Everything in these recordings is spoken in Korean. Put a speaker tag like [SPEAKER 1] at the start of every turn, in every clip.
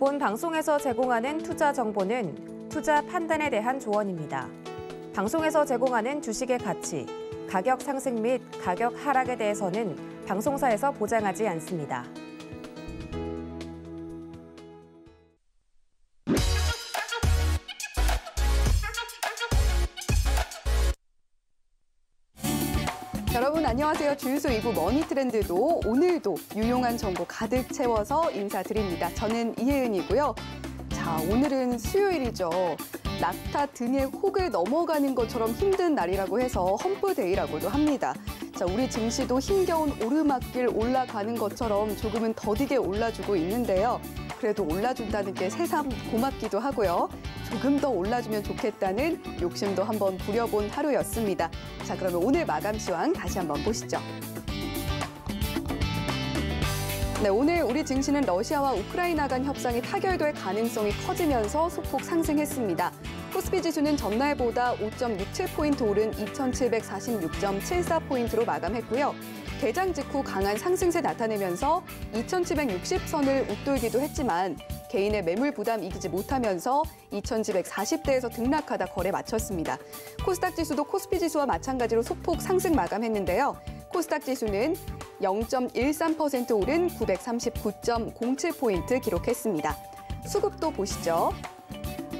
[SPEAKER 1] 본 방송에서 제공하는 투자 정보는 투자 판단에 대한 조언입니다. 방송에서 제공하는 주식의 가치, 가격 상승 및 가격 하락에 대해서는 방송사에서 보장하지 않습니다.
[SPEAKER 2] 여러분 안녕하세요. 주유소 2부 머니트렌드도 오늘도 유용한 정보 가득 채워서 인사드립니다. 저는 이혜은이고요. 자, 오늘은 수요일이죠. 낙타 등의 혹을 넘어가는 것처럼 힘든 날이라고 해서 험프데이라고도 합니다. 자, 우리 증시도 힘겨운 오르막길 올라가는 것처럼 조금은 더디게 올라주고 있는데요. 그래도 올라준다는 게 새삼 고맙기도 하고요. 조금 더 올라주면 좋겠다는 욕심도 한번 부려본 하루였습니다. 자, 그러면 오늘 마감 시황 다시 한번 보시죠. 네, 오늘 우리 증시는 러시아와 우크라이나 간 협상이 타결될 가능성이 커지면서 소폭 상승했습니다. 코스피 지수는 전날보다 5.67포인트 오른 2,746.74포인트로 마감했고요. 개장 직후 강한 상승세 나타내면서 2,760선을 웃돌기도 했지만 개인의 매물 부담 이기지 못하면서 2,740대에서 등락하다 거래 마쳤습니다. 코스닥 지수도 코스피 지수와 마찬가지로 소폭 상승 마감했는데요. 코스닥 지수는 0.13% 오른 939.07포인트 기록했습니다. 수급도 보시죠.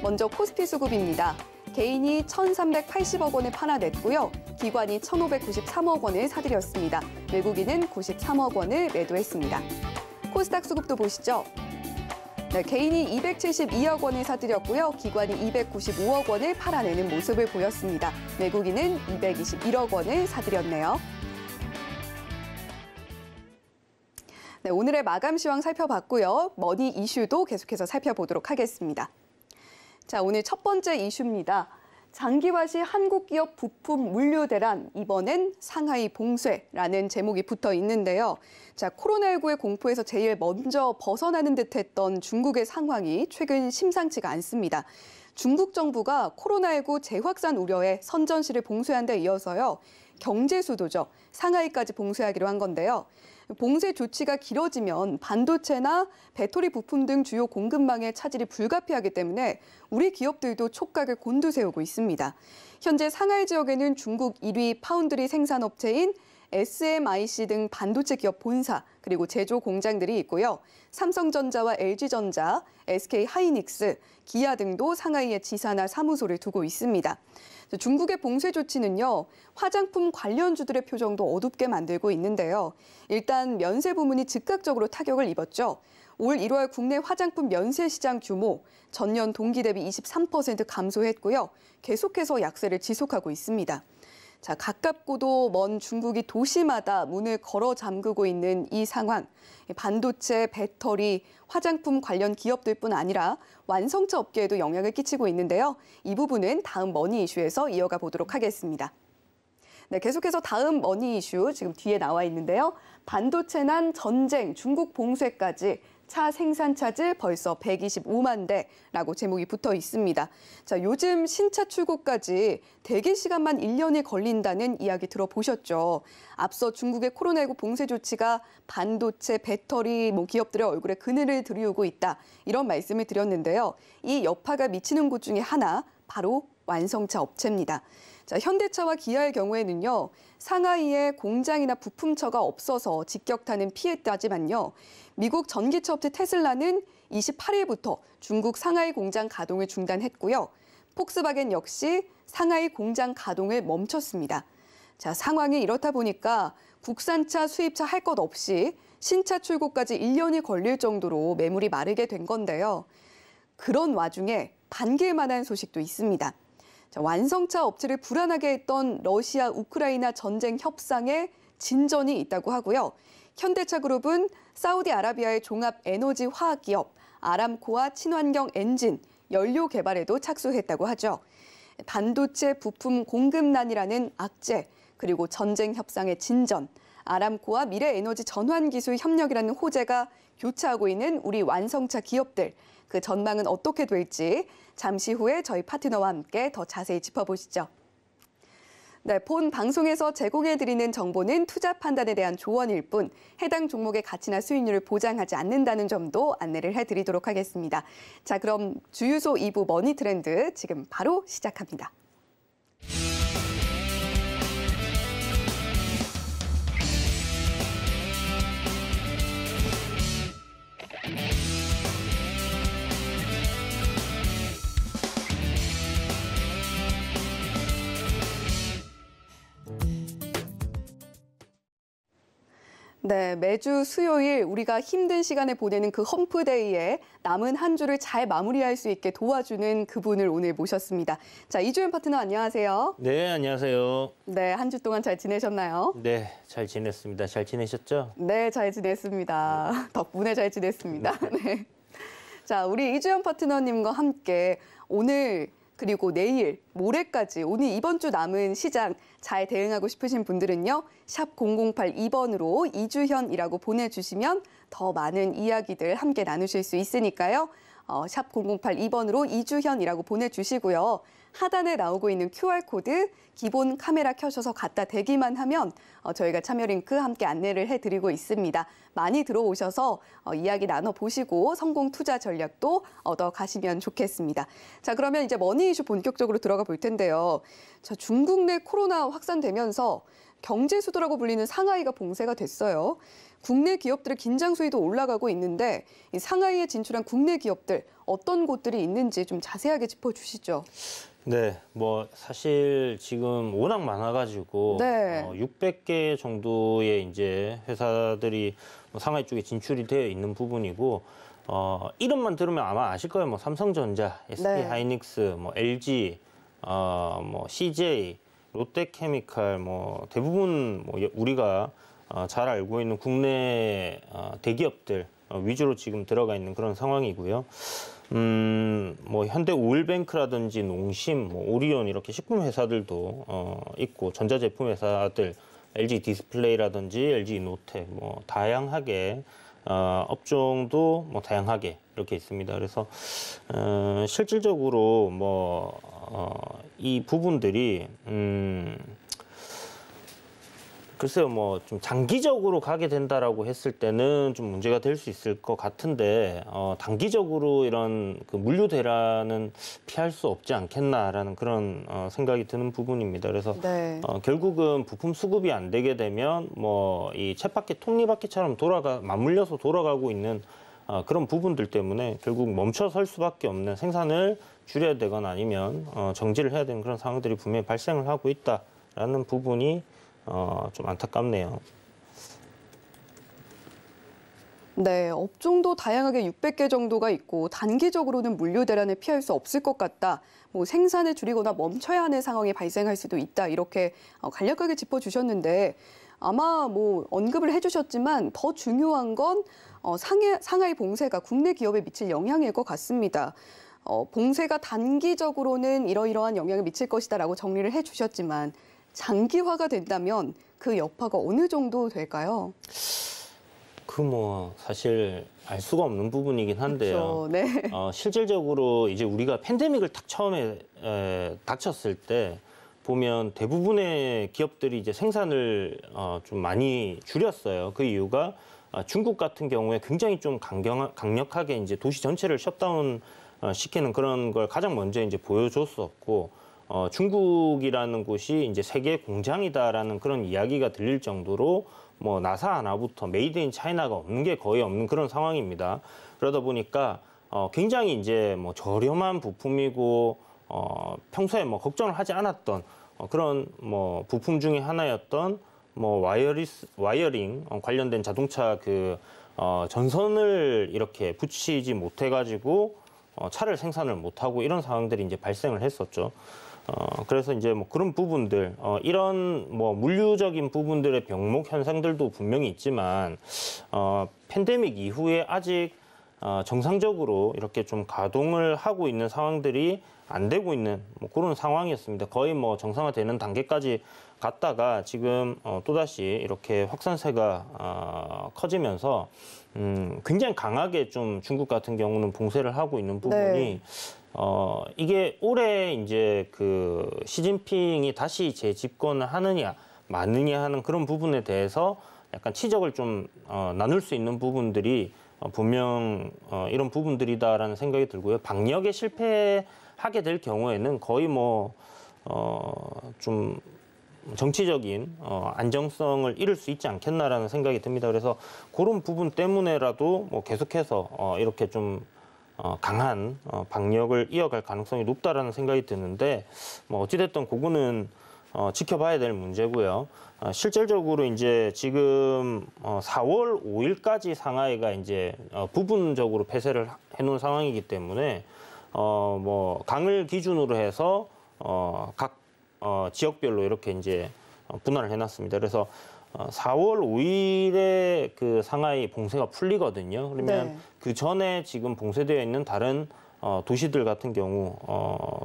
[SPEAKER 2] 먼저 코스피 수급입니다. 개인이 1,380억 원을 팔아냈고요. 기관이 1,593억 원을 사들였습니다. 외국인은 93억 원을 매도했습니다. 코스닥 수급도 보시죠. 네, 개인이 272억 원을 사들였고요. 기관이 295억 원을 팔아내는 모습을 보였습니다. 외국인은 221억 원을 사들였네요. 네, 오늘의 마감 시황 살펴봤고요. 머니 이슈도 계속해서 살펴보도록 하겠습니다. 자, 오늘 첫 번째 이슈입니다. 장기화시 한국기업 부품 물류 대란, 이번엔 상하이 봉쇄라는 제목이 붙어 있는데요. 자, 코로나19의 공포에서 제일 먼저 벗어나는 듯했던 중국의 상황이 최근 심상치가 않습니다. 중국 정부가 코로나19 재확산 우려에 선전시를 봉쇄한 데 이어서요. 경제 수도죠. 상하이까지 봉쇄하기로 한 건데요. 봉쇄 조치가 길어지면 반도체나 배터리 부품 등 주요 공급망의 차질이 불가피하기 때문에 우리 기업들도 촉각을 곤두세우고 있습니다. 현재 상하이 지역에는 중국 1위 파운드리 생산업체인 SMIC 등 반도체 기업 본사, 그리고 제조 공장들이 있고요. 삼성전자와 LG전자, SK하이닉스, 기아 등도 상하이에 지사나 사무소를 두고 있습니다. 중국의 봉쇄 조치는요, 화장품 관련주들의 표정도 어둡게 만들고 있는데요. 일단 면세 부문이 즉각적으로 타격을 입었죠. 올 1월 국내 화장품 면세 시장 규모 전년 동기 대비 23% 감소했고요. 계속해서 약세를 지속하고 있습니다. 자, 가깝고도 먼 중국이 도시마다 문을 걸어 잠그고 있는 이 상황. 반도체, 배터리, 화장품 관련 기업들뿐 아니라 완성차 업계에도 영향을 끼치고 있는데요. 이 부분은 다음 머니 이슈에서 이어가 보도록 하겠습니다. 네, 계속해서 다음 머니 이슈 지금 뒤에 나와 있는데요. 반도체 난 전쟁, 중국 봉쇄까지 차 생산 차질 벌써 125만 대라고 제목이 붙어 있습니다. 자, 요즘 신차 출고까지 대기 시간만 1년이 걸린다는 이야기 들어보셨죠? 앞서 중국의 코로나19 봉쇄 조치가 반도체, 배터리 기업들의 얼굴에 그늘을 들이우고 있다. 이런 말씀을 드렸는데요. 이 여파가 미치는 곳 중에 하나, 바로 완성차 업체입니다. 자, 현대차와 기아의 경우에는요, 상하이에 공장이나 부품처가 없어서 직격탄은 피했다지만요, 미국 전기차 업체 테슬라는 28일부터 중국 상하이 공장 가동을 중단했고요. 폭스바겐 역시 상하이 공장 가동을 멈췄습니다. 자, 상황이 이렇다 보니까 국산차, 수입차 할 것 없이 신차 출고까지 1년이 걸릴 정도로 매물이 마르게 된 건데요. 그런 와중에 반길 만한 소식도 있습니다. 자, 완성차 업체를 불안하게 했던 러시아, 우크라이나 전쟁 협상에 진전이 있다고 하고요. 현대차 그룹은 사우디아라비아의 종합 에너지 화학 기업 아람코와 친환경 엔진, 연료 개발에도 착수했다고 하죠. 반도체 부품 공급난이라는 악재, 그리고 전쟁 협상의 진전, 아람코와 미래에너지 전환 기술 협력이라는 호재가 교차하고 있는 우리 완성차 기업들, 그 전망은 어떻게 될지 잠시 후에 저희 파트너와 함께 더 자세히 짚어보시죠. 네, 본 방송에서 제공해드리는 정보는 투자 판단에 대한 조언일 뿐 해당 종목의 가치나 수익률을 보장하지 않는다는 점도 안내를 해드리도록 하겠습니다. 자, 그럼 주유소 2부 머니 트렌드 지금 바로 시작합니다. 네, 매주 수요일 우리가 힘든 시간을 보내는 그 험프데이에 남은 한 주를 잘 마무리할 수 있게 도와주는 그분을 오늘 모셨습니다. 자, 이주연 파트너 안녕하세요.
[SPEAKER 3] 네, 안녕하세요.
[SPEAKER 2] 네, 한 주 동안 잘 지내셨나요?
[SPEAKER 3] 네, 잘 지냈습니다. 잘 지내셨죠?
[SPEAKER 2] 네, 잘 지냈습니다. 덕분에 잘 지냈습니다. 네. 자, 우리 이주연 파트너님과 함께 오늘 그리고 내일, 모레까지 오늘 이번 주 남은 시장 잘 대응하고 싶으신 분들은요. 샵 0082번으로 이주현이라고 보내주시면 더 많은 이야기들 함께 나누실 수 있으니까요. 샵 0082번으로 이주현이라고 보내주시고요. 하단에 나오고 있는 QR코드 기본 카메라 켜셔서 갖다 대기만 하면 저희가 참여 링크 함께 안내를 해드리고 있습니다. 많이 들어오셔서 이야기 나눠보시고 성공 투자 전략도 얻어가시면 좋겠습니다. 자, 그러면 이제 머니 이슈 본격적으로 들어가 볼 텐데요. 자, 중국 내 코로나 확산되면서 경제 수도라고 불리는 상하이가 봉쇄가 됐어요. 국내 기업들의 긴장 수위도 올라가고 있는데 이 상하이에 진출한 국내 기업들 어떤 곳들이 있는지 좀 자세하게 짚어주시죠.
[SPEAKER 3] 네, 뭐 사실 지금 워낙 많아가지고
[SPEAKER 2] 네.
[SPEAKER 3] 600개 정도의 이제 회사들이 상하이 쪽에 진출이 되어 있는 부분이고 이름만 들으면 아마 아실 거예요. 뭐 삼성전자, SK 하이닉스, 뭐 LG, 뭐 CJ, 롯데케미칼, 뭐 대부분 뭐 우리가 잘 알고 있는 국내 대기업들 위주로 지금 들어가 있는 그런 상황이고요. 뭐 현대 오일뱅크라든지 농심, 뭐 오리온 이렇게 식품 회사들도 있고 전자제품 회사들, LG 디스플레이라든지 LG 이노텍 뭐 다양하게 업종도 뭐 다양하게 이렇게 있습니다. 그래서 실질적으로 뭐 이 부분들이 글쎄요, 뭐 좀 장기적으로 가게 된다라고 했을 때는 좀 문제가 될 수 있을 것 같은데 단기적으로 이런 그 물류 대란은 피할 수 없지 않겠나라는 그런 생각이 드는 부분입니다. 그래서
[SPEAKER 2] 네.
[SPEAKER 3] 결국은 부품 수급이 안 되게 되면 뭐 이 쳇바퀴 톱니바퀴처럼 맞물려서 돌아가고 있는 그런 부분들 때문에 결국 멈춰설 수밖에 없는 생산을 줄여야 되거나 아니면 정지를 해야 되는 그런 상황들이 분명히 발생을 하고 있다라는 부분이 좀 안타깝네요.
[SPEAKER 2] 네, 업종도 다양하게 600개 정도가 있고 단기적으로는 물류 대란을 피할 수 없을 것 같다. 뭐 생산을 줄이거나 멈춰야 하는 상황이 발생할 수도 있다. 이렇게 간략하게 짚어주셨는데 아마 뭐 언급을 해주셨지만 더 중요한 건 상하이 봉쇄가 국내 기업에 미칠 영향일 것 같습니다. 봉쇄가 단기적으로는 이러이러한 영향을 미칠 것이다라고 정리를 해주셨지만 장기화가 된다면 그 여파가 어느 정도 될까요?
[SPEAKER 3] 뭐 사실 알 수가 없는 부분이긴 한데요.
[SPEAKER 2] 그렇죠. 네.
[SPEAKER 3] 실질적으로 이제 우리가 팬데믹을 딱 처음에 닥쳤을 때 보면 대부분의 기업들이 이제 생산을 좀 많이 줄였어요. 그 이유가 중국 같은 경우에 굉장히 좀 강력하게 이제 도시 전체를 셧다운 시키는 그런 걸 가장 먼저 이제 보여줬었고. 중국이라는 곳이 이제 세계 공장이다라는 그런 이야기가 들릴 정도로 뭐 나사 하나부터 메이드 인 차이나가 없는 게 거의 없는 그런 상황입니다. 그러다 보니까 굉장히 이제 뭐 저렴한 부품이고 평소에 뭐 걱정을 하지 않았던 그런 뭐 부품 중에 하나였던 뭐 와이어링 관련된 자동차 그 전선을 이렇게 붙이지 못해가지고 차를 생산을 못하고 이런 상황들이 이제 발생을 했었죠. 그래서 이제 뭐 그런 부분들, 이런 뭐 물류적인 부분들의 병목 현상들도 분명히 있지만, 팬데믹 이후에 아직 정상적으로 이렇게 좀 가동을 하고 있는 상황들이 안 되고 있는 뭐 그런 상황이었습니다. 거의 뭐 정상화되는 단계까지 갔다가 지금 또다시 이렇게 확산세가 커지면서 굉장히 강하게 좀 중국 같은 경우는 봉쇄를 하고 있는 부분이
[SPEAKER 2] 네.
[SPEAKER 3] 이게 올해 이제 그 시진핑이 다시 재집권을 하느냐 마느냐 하는 그런 부분에 대해서 약간 치적을 좀 나눌 수 있는 부분들이 분명 이런 부분들이다라는 생각이 들고요. 방역에 실패하게 될 경우에는 거의 뭐 좀 정치적인 안정성을 잃을 수 있지 않겠나라는 생각이 듭니다. 그래서 그런 부분 때문에라도 뭐 계속해서 이렇게 좀 강한 방역을 이어갈 가능성이 높다라는 생각이 드는데 뭐 어찌됐든 그거는 지켜봐야 될 문제고요. 실질적으로 이제 지금 4월 5일까지 상하이가 이제 부분적으로 폐쇄를 해놓은 상황이기 때문에 뭐 강을 기준으로 해서 각 지역별로 이렇게 이제 분할을 해놨습니다. 그래서 4월 5일에 그 상하이 봉쇄가 풀리거든요. 그러면
[SPEAKER 2] 네.
[SPEAKER 3] 그 전에 지금 봉쇄되어 있는 다른 도시들 같은 경우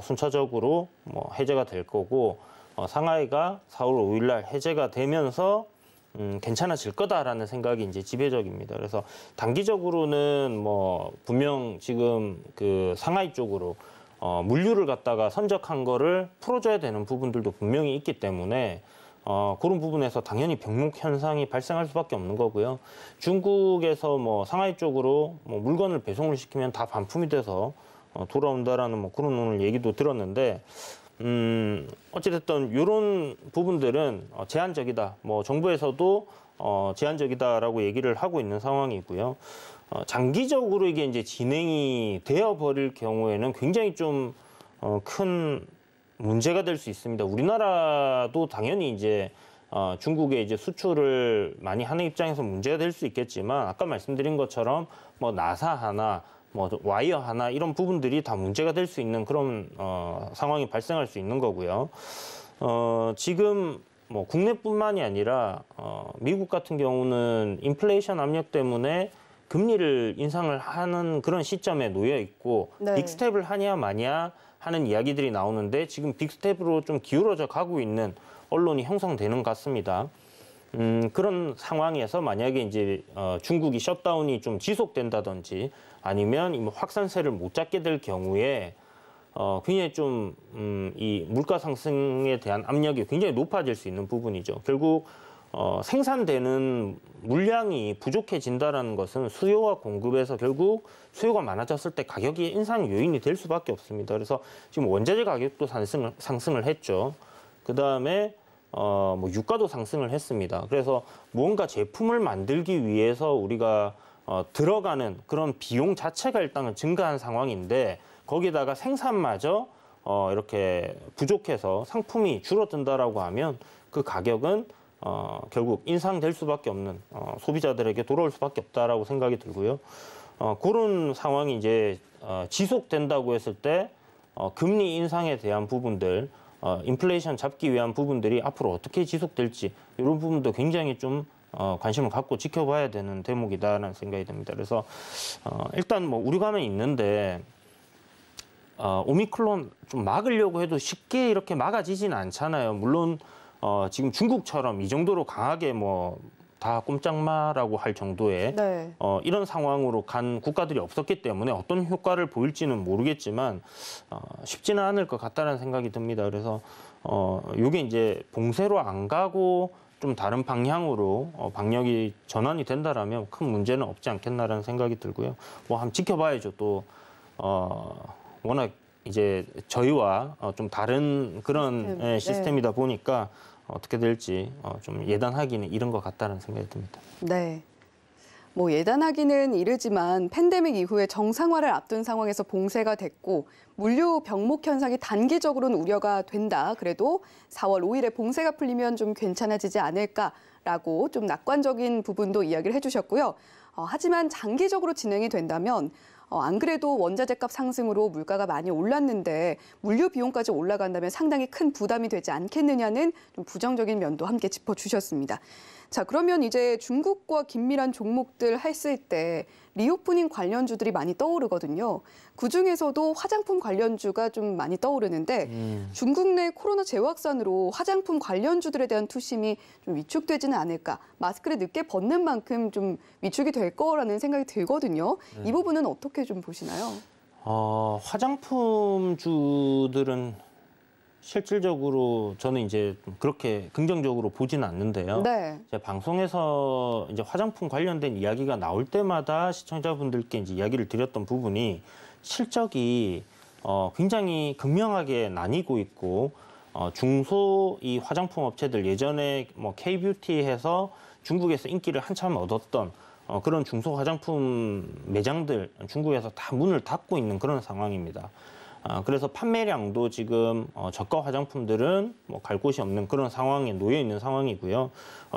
[SPEAKER 3] 순차적으로 뭐 해제가 될 거고 상하이가 4월 5일 날 해제가 되면서 괜찮아질 거다라는 생각이 이제 지배적입니다. 그래서 단기적으로는 뭐 분명 지금 그 상하이 쪽으로 물류를 갖다가 선적한 거를 풀어줘야 되는 부분들도 분명히 있기 때문에 그런 부분에서 당연히 병목 현상이 발생할 수밖에 없는 거고요. 중국에서 뭐 상하이 쪽으로 뭐 물건을 배송을 시키면 다 반품이 돼서 돌아온다라는 뭐 그런 오늘 얘기도 들었는데 어찌됐든 이런 부분들은 제한적이다. 뭐 정부에서도 제한적이다라고 얘기를 하고 있는 상황이고요. 장기적으로 이게 이제 진행이 되어 버릴 경우에는 굉장히 좀 큰 문제가 될 수 있습니다. 우리나라도 당연히 이제 중국에 이제 수출을 많이 하는 입장에서 문제가 될 수 있겠지만 아까 말씀드린 것처럼 뭐 나사 하나, 뭐 와이어 하나 이런 부분들이 다 문제가 될 수 있는 그런 상황이 발생할 수 있는 거고요. 지금 뭐 국내뿐만이 아니라 미국 같은 경우는 인플레이션 압력 때문에 금리를 인상을 하는 그런 시점에 놓여 있고
[SPEAKER 2] 네.
[SPEAKER 3] 빅스텝을 하냐 마냐 하는 이야기들이 나오는데 지금 빅스텝으로 좀 기울어져 가고 있는 언론이 형성되는 것 같습니다. 그런 상황에서 만약에 이제 중국이 셧다운이 좀 지속된다든지 아니면 이 확산세를 못 잡게 될 경우에 굉장히 좀 이 물가 상승에 대한 압력이 굉장히 높아질 수 있는 부분이죠. 결국 생산되는 물량이 부족해진다는 것은 수요와 공급에서 결국 수요가 많아졌을 때 가격이 인상 요인이 될 수밖에 없습니다. 그래서 지금 원자재 가격도 상승을 했죠. 그 다음에 뭐 유가도 상승을 했습니다. 그래서 무언가 제품을 만들기 위해서 우리가 들어가는 그런 비용 자체가 일단은 증가한 상황인데 거기다가 생산마저 이렇게 부족해서 상품이 줄어든다라고 하면 그 가격은 결국 인상될 수밖에 없는 소비자들에게 돌아올 수밖에 없다라고 생각이 들고요. 그런 상황이 이제 지속된다고 했을 때 금리 인상에 대한 부분들, 인플레이션 잡기 위한 부분들이 앞으로 어떻게 지속될지 이런 부분도 굉장히 좀 관심을 갖고 지켜봐야 되는 대목이다라는 생각이 듭니다. 그래서 일단 뭐 우려감은 있는데 오미크론 좀 막으려고 해도 쉽게 이렇게 막아지지는 않잖아요. 물론 지금 중국처럼 이 정도로 강하게 뭐 다 꼼짝마라고 할 정도의
[SPEAKER 2] 네.
[SPEAKER 3] 이런 상황으로 간 국가들이 없었기 때문에 어떤 효과를 보일지는 모르겠지만 쉽지는 않을 것 같다는 생각이 듭니다. 그래서 이게 이제 봉쇄로 안 가고 좀 다른 방향으로 방역이 전환이 된다라면 큰 문제는 없지 않겠나라는 생각이 들고요. 뭐 한번 지켜봐야죠. 또 워낙 이제 저희와 좀 다른 그런 시스템이다 보니까 어떻게 될지 좀 예단하기는 이른 것 같다는 생각이 듭니다.
[SPEAKER 2] 네. 뭐 예단하기는 이르지만 팬데믹 이후에 정상화를 앞둔 상황에서 봉쇄가 됐고 물류 병목 현상이 단기적으로는 우려가 된다. 그래도 4월 5일에 봉쇄가 풀리면 좀 괜찮아지지 않을까라고 좀 낙관적인 부분도 이야기를 해주셨고요. 하지만 장기적으로 진행이 된다면 안 그래도 원자재값 상승으로 물가가 많이 올랐는데 물류 비용까지 올라간다면 상당히 큰 부담이 되지 않겠느냐는 좀 부정적인 면도 함께 짚어주셨습니다. 자, 그러면 이제 중국과 긴밀한 종목들 했을 때 리오프닝 관련주들이 많이 떠오르거든요. 그중에서도 화장품 관련주가 좀 많이 떠오르는데 중국 내 코로나 재확산으로 화장품 관련주들에 대한 투심이 좀 위축되지는 않을까. 마스크를 늦게 벗는 만큼 좀 위축이 될 거라는 생각이 들거든요. 이 부분은 어떻게 좀 보시나요?
[SPEAKER 3] 화장품주들은 실질적으로 저는 이제 그렇게 긍정적으로 보지는 않는데요.
[SPEAKER 2] 네.
[SPEAKER 3] 제 방송에서 이제 화장품 관련된 이야기가 나올 때마다 시청자분들께 이제 이야기를 드렸던 부분이 실적이 굉장히 극명하게 나뉘고 있고 중소 이 화장품 업체들 예전에 뭐 K-뷰티해서 중국에서 인기를 한참 얻었던 그런 중소 화장품 매장들 중국에서 다 문을 닫고 있는 그런 상황입니다. 그래서 판매량도 지금 저가 화장품들은 뭐 갈 곳이 없는 그런 상황에 놓여 있는 상황이고요.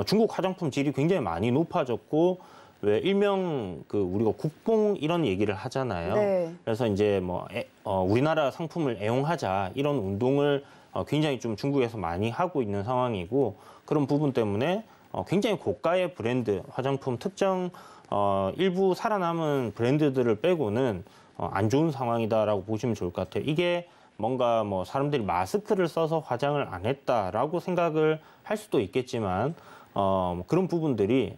[SPEAKER 3] 중국 화장품 질이 굉장히 많이 높아졌고 왜 일명 그 우리가 국뽕 이런 얘기를 하잖아요.
[SPEAKER 2] 네.
[SPEAKER 3] 그래서 이제 뭐 우리나라 상품을 애용하자 이런 운동을 굉장히 좀 중국에서 많이 하고 있는 상황이고 그런 부분 때문에 굉장히 고가의 브랜드 화장품 특정 일부 살아남은 브랜드들을 빼고는 안 좋은 상황이다라고 보시면 좋을 것 같아요. 이게 뭔가 뭐 사람들이 마스크를 써서 화장을 안 했다라고 생각을 할 수도 있겠지만 그런 부분들이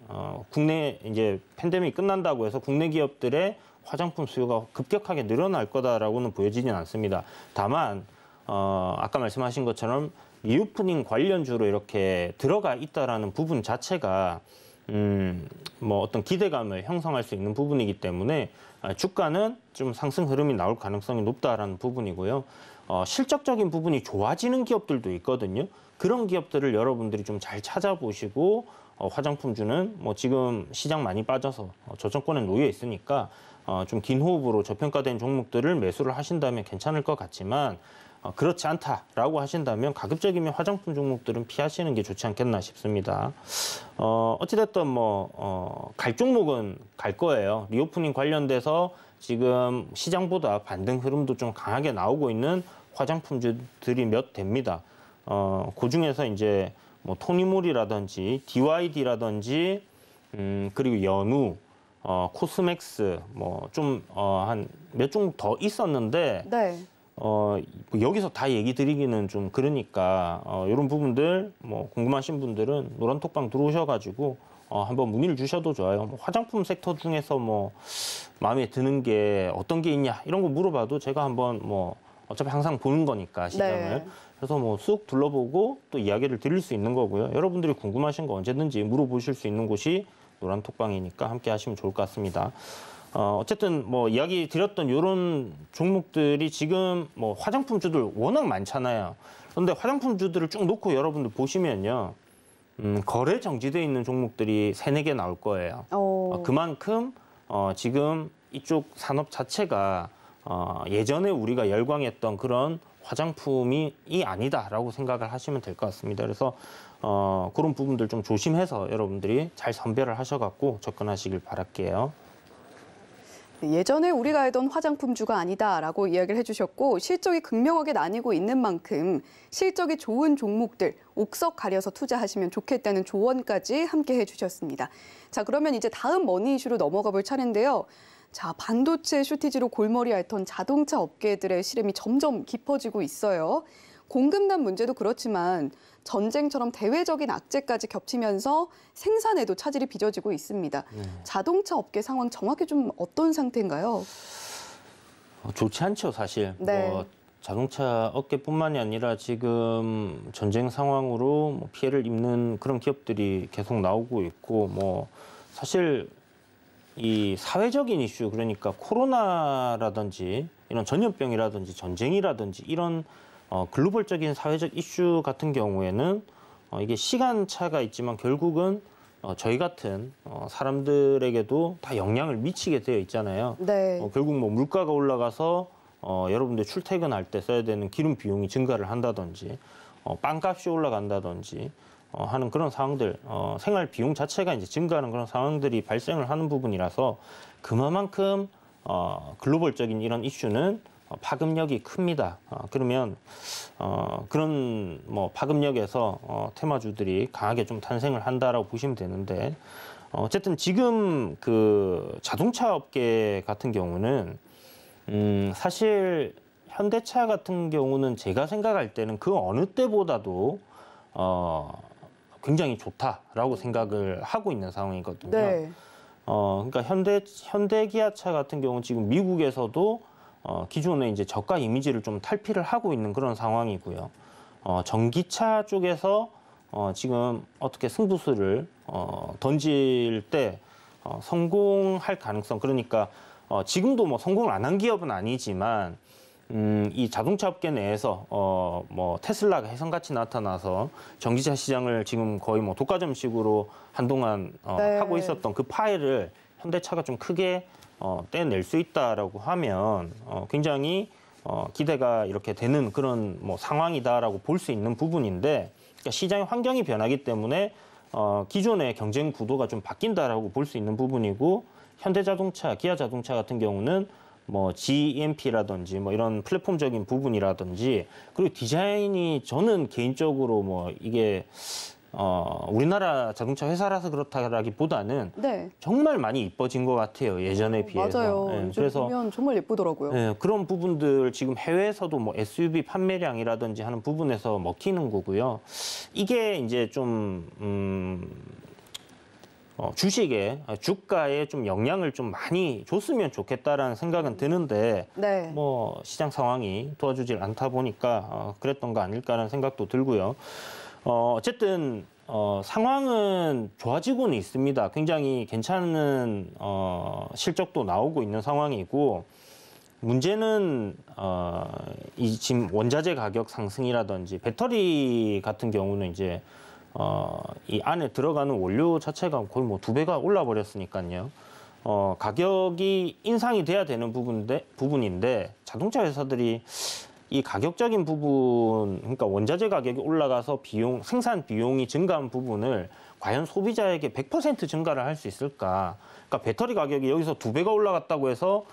[SPEAKER 3] 국내 이제 팬데믹이 끝난다고 해서 국내 기업들의 화장품 수요가 급격하게 늘어날 거다라고는 보여지진 않습니다. 다만 아까 말씀하신 것처럼 리오프닝 관련주로 이렇게 들어가 있다라는 부분 자체가 뭐 어떤 기대감을 형성할 수 있는 부분이기 때문에 주가는 좀 상승 흐름이 나올 가능성이 높다라는 부분이고요. 실적적인 부분이 좋아지는 기업들도 있거든요. 그런 기업들을 여러분들이 좀 잘 찾아보시고 화장품주는 뭐 지금 시장 많이 빠져서 저점권에 놓여 있으니까 좀 긴 호흡으로 저평가된 종목들을 매수를 하신다면 괜찮을 것 같지만 그렇지 않다라고 하신다면 가급적이면 화장품 종목들은 피하시는 게 좋지 않겠나 싶습니다. 어찌됐든 갈 종목은 갈 거예요. 리오프닝 관련돼서 지금 시장보다 반등 흐름도 좀 강하게 나오고 있는 화장품주들이 몇 됩니다. 그 중에서 이제 뭐 토니모리라든지 DYD라든지 그리고 연우, 코스맥스 뭐 좀 한 몇 종목 더 있었는데
[SPEAKER 2] 네.
[SPEAKER 3] 여기서 다 얘기 드리기는 좀 그러니까 이런 부분들 뭐 궁금하신 분들은 노란톡방 들어오셔가지고 한번 문의를 주셔도 좋아요. 뭐 화장품 섹터 중에서 뭐 마음에 드는 게 어떤 게 있냐 이런 거 물어봐도 제가 한번 뭐 어차피 항상 보는 거니까 시장을
[SPEAKER 2] 네.
[SPEAKER 3] 그래서 뭐 쑥 둘러보고 또 이야기를 드릴 수 있는 거고요. 여러분들이 궁금하신 거 언제든지 물어보실 수 있는 곳이 노란톡방이니까 함께 하시면 좋을 것 같습니다. 어쨌든 뭐 이야기 드렸던 이런 종목들이 지금 뭐 화장품주들 워낙 많잖아요. 그런데 화장품주들을 쭉 놓고 여러분들 보시면요. 거래 정지돼 있는 종목들이 3-4개 나올 거예요. 그만큼 지금 이쪽 산업 자체가 예전에 우리가 열광했던 그런 화장품이 아니다라고 생각을 하시면 될 것 같습니다. 그래서 그런 부분들 좀 조심해서 여러분들이 잘 선별을 하셔갖고 접근하시길 바랄게요.
[SPEAKER 2] 예전에 우리가 알던 화장품주가 아니다라고 이야기를 해주셨고 실적이 극명하게 나뉘고 있는 만큼 실적이 좋은 종목들 옥석 가려서 투자하시면 좋겠다는 조언까지 함께 해주셨습니다. 자, 그러면 이제 다음 머니 이슈로 넘어가 볼 차례인데요. 자, 반도체 쇼티지로 골머리 앓던 자동차 업계들의 시름이 점점 깊어지고 있어요. 공급난 문제도 그렇지만 전쟁처럼 대외적인 악재까지 겹치면서 생산에도 차질이 빚어지고 있습니다. 자동차 업계 상황 정확히 좀 어떤 상태인가요?
[SPEAKER 3] 좋지 않죠, 사실.
[SPEAKER 2] 네.
[SPEAKER 3] 뭐 자동차 업계뿐만이 아니라 지금 전쟁 상황으로 뭐 피해를 입는 그런 기업들이 계속 나오고 있고 뭐 사실 이 사회적인 이슈 그러니까 코로나라든지 이런 전염병이라든지 전쟁이라든지 이런 글로벌적인 사회적 이슈 같은 경우에는 이게 시간차가 있지만 결국은 저희 같은 사람들에게도 다 영향을 미치게 되어 있잖아요.
[SPEAKER 2] 네.
[SPEAKER 3] 결국 뭐 물가가 올라가서 여러분들 출퇴근할 때 써야 되는 기름 비용이 증가를 한다든지 빵값이 올라간다든지 하는 그런 상황들, 생활 비용 자체가 이제 증가하는 그런 상황들이 발생을 하는 부분이라서 그만큼 글로벌적인 이런 이슈는 파급력이 큽니다. 그러면 그런 뭐 파급력에서 테마주들이 강하게 좀 탄생을 한다라고 보시면 되는데 어쨌든 지금 그 자동차 업계 같은 경우는 사실 현대차 같은 경우는 제가 생각할 때는 그 어느 때보다도 굉장히 좋다라고 생각을 하고 있는 상황이거든요.
[SPEAKER 2] 네.
[SPEAKER 3] 그러니까 현대기아차 같은 경우는 지금 미국에서도 기존에 이제 저가 이미지를 좀 탈피를 하고 있는 그런 상황이고요. 전기차 쪽에서 지금 어떻게 승부수를 던질 때 성공할 가능성, 그러니까 지금도 뭐 성공을 안 한 기업은 아니지만 이 자동차 업계 내에서 뭐 테슬라가 혜성같이 나타나서 전기차 시장을 지금 거의 뭐 독과점식으로 한동안
[SPEAKER 2] 네.
[SPEAKER 3] 하고 있었던 그 파일을 현대차가 좀 크게 떼낼 수 있다라고 하면 굉장히 기대가 이렇게 되는 그런 뭐 상황이다라고 볼 수 있는 부분인데, 그러니까 시장의 환경이 변하기 때문에 기존의 경쟁 구도가 좀 바뀐다라고 볼 수 있는 부분이고, 현대자동차, 기아자동차 같은 경우는 뭐 GEMP라든지 뭐 이런 플랫폼적인 부분이라든지, 그리고 디자인이 저는 개인적으로 뭐 이게 우리나라 자동차 회사라서 그렇다라기보다는
[SPEAKER 2] 네.
[SPEAKER 3] 정말 많이 이뻐진 것 같아요, 예전에 비해서.
[SPEAKER 2] 맞아요.
[SPEAKER 3] 예,
[SPEAKER 2] 요즘 보면 정말 예쁘더라고요.
[SPEAKER 3] 예, 그런 부분들 지금 해외에서도 뭐 SUV 판매량이라든지 하는 부분에서 먹히는 거고요. 이게 이제 좀 주식에, 주가에 좀 영향을 좀 많이 줬으면 좋겠다라는 생각은 드는데,
[SPEAKER 2] 네.
[SPEAKER 3] 뭐 시장 상황이 도와주질 않다 보니까 그랬던 거 아닐까라는 생각도 들고요. 어쨌든 상황은 좋아지고는 있습니다. 굉장히 괜찮은 실적도 나오고 있는 상황이고, 문제는 이 지금 원자재 가격 상승이라든지 배터리 같은 경우는 이제 이 안에 들어가는 원료 자체가 거의 뭐 2배가 올라 버렸으니까요. 가격이 인상이 돼야 되는 부분인데 자동차 회사들이 이 가격적인 부분, 그러니까 원자재 가격이 올라가서 생산 비용이 증가한 부분을 과연 소비자에게 100% 증가를 할 수 있을까? 그러니까 배터리 가격이 여기서 2배가 올라갔다고 해서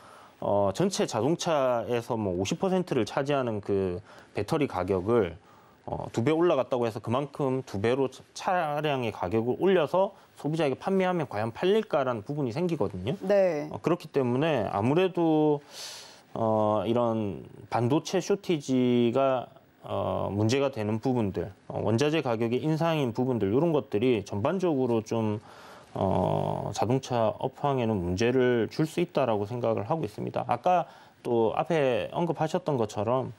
[SPEAKER 3] 전체 자동차에서 뭐 50%를 차지하는 그 배터리 가격을 2배 올라갔다고 해서 그만큼 2배로 차량의 가격을 올려서 소비자에게 판매하면 과연 팔릴까라는 부분이 생기거든요.
[SPEAKER 2] 네.
[SPEAKER 3] 그렇기 때문에 아무래도 이런 반도체 쇼티지가 문제가 되는 부분들, 원자재 가격의 인상인 부분들, 이런 것들이 전반적으로 좀 자동차 업황에는 문제를 줄 수 있다라고 생각을 하고 있습니다. 아까 또 앞에 언급하셨던 것처럼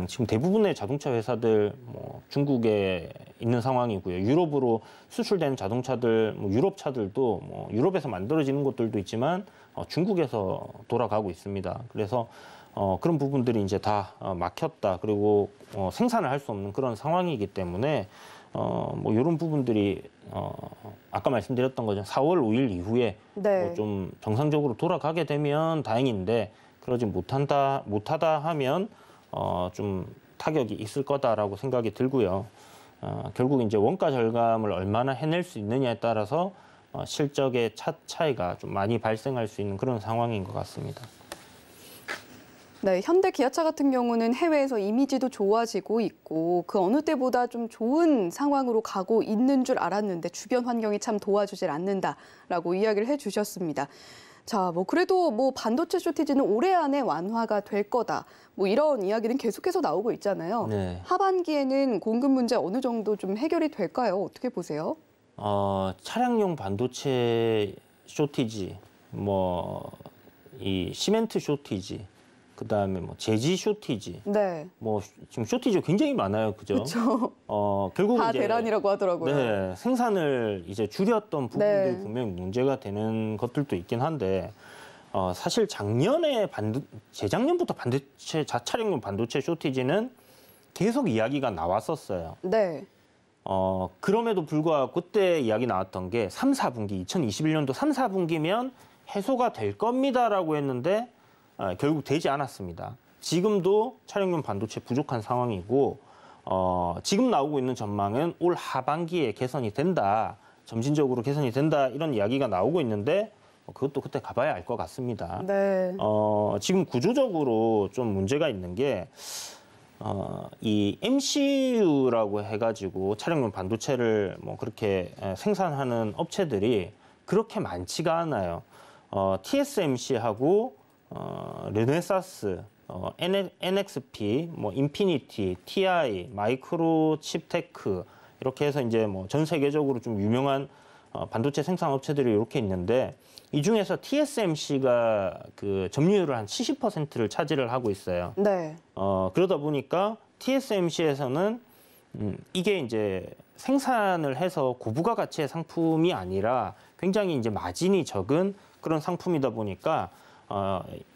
[SPEAKER 3] 지금 대부분의 자동차 회사들 뭐 중국에 있는 상황이고요. 유럽으로 수출되는 자동차들, 뭐 유럽 차들도 뭐 유럽에서 만들어지는 것들도 있지만 중국에서 돌아가고 있습니다. 그래서 그런 부분들이 이제 다 막혔다. 그리고 생산을 할 수 없는 그런 상황이기 때문에 뭐 이런 부분들이 아까 말씀드렸던 거죠. 4월 5일 이후에
[SPEAKER 2] 네.
[SPEAKER 3] 뭐 좀 정상적으로 돌아가게 되면 다행인데, 그러지 못하다 하면 좀 타격이 있을 거다라고 생각이 들고요. 결국 이제 원가 절감을 얼마나 해낼 수 있느냐에 따라서 실적의 차이가 좀 많이 발생할 수 있는 그런 상황인 것 같습니다.
[SPEAKER 2] 네, 현대 기아차 같은 경우는 해외에서 이미지도 좋아지고 있고 그 어느 때보다 좀 좋은 상황으로 가고 있는 줄 알았는데 주변 환경이 참 도와주질 않는다라고 이야기를 해주셨습니다. 자, 뭐 그래도 뭐 반도체 쇼티지는 올해 안에 완화가 될 거다. 뭐 이런 이야기는 계속해서 나오고 있잖아요.
[SPEAKER 3] 네.
[SPEAKER 2] 하반기에는 공급 문제 어느 정도 좀 해결이 될까요? 어떻게 보세요?
[SPEAKER 3] 차량용 반도체 쇼티지, 뭐 이 시멘트 쇼티지, 그다음에 뭐 제지 쇼티지,
[SPEAKER 2] 네.
[SPEAKER 3] 뭐 지금 쇼티지가 굉장히 많아요, 그죠?
[SPEAKER 2] 그렇죠.
[SPEAKER 3] 결국
[SPEAKER 2] 다
[SPEAKER 3] 이제
[SPEAKER 2] 대란이라고 하더라고요.
[SPEAKER 3] 네, 생산을 이제 줄였던 부분들이
[SPEAKER 2] 네.
[SPEAKER 3] 분명히 문제가 되는 것들도 있긴 한데, 사실 작년에 재작년부터 반도체 차량용 반도체 쇼티지는 계속 이야기가 나왔었어요.
[SPEAKER 2] 네.
[SPEAKER 3] 그럼에도 불구하고 그때 이야기 나왔던 게 3, 4분기, 2021년도 3, 4분기면 해소가 될 겁니다라고 했는데 결국 되지 않았습니다. 지금도 차량용 반도체 부족한 상황이고, 지금 나오고 있는 전망은 올 하반기에 개선이 된다, 점진적으로 개선이 된다, 이런 이야기가 나오고 있는데 그것도 그때 가봐야 알 것 같습니다.
[SPEAKER 2] 네.
[SPEAKER 3] 지금 구조적으로 좀 문제가 있는 게 이 MCU라고 해가지고 차량용 반도체를 뭐 그렇게 생산하는 업체들이 그렇게 많지가 않아요. TSMC하고 르네사스, NXP, 뭐 인피니티, TI, 마이크로칩테크 이렇게 해서 이제 뭐 전 세계적으로 좀 유명한 반도체 생산 업체들이 이렇게 있는데 이 중에서 TSMC가 그 점유율을 한 70%를 차지를 하고 있어요.
[SPEAKER 2] 네.
[SPEAKER 3] 그러다 보니까 TSMC에서는 이게 이제 생산을 해서 고부가 가치의 상품이 아니라 굉장히 이제 마진이 적은 그런 상품이다 보니까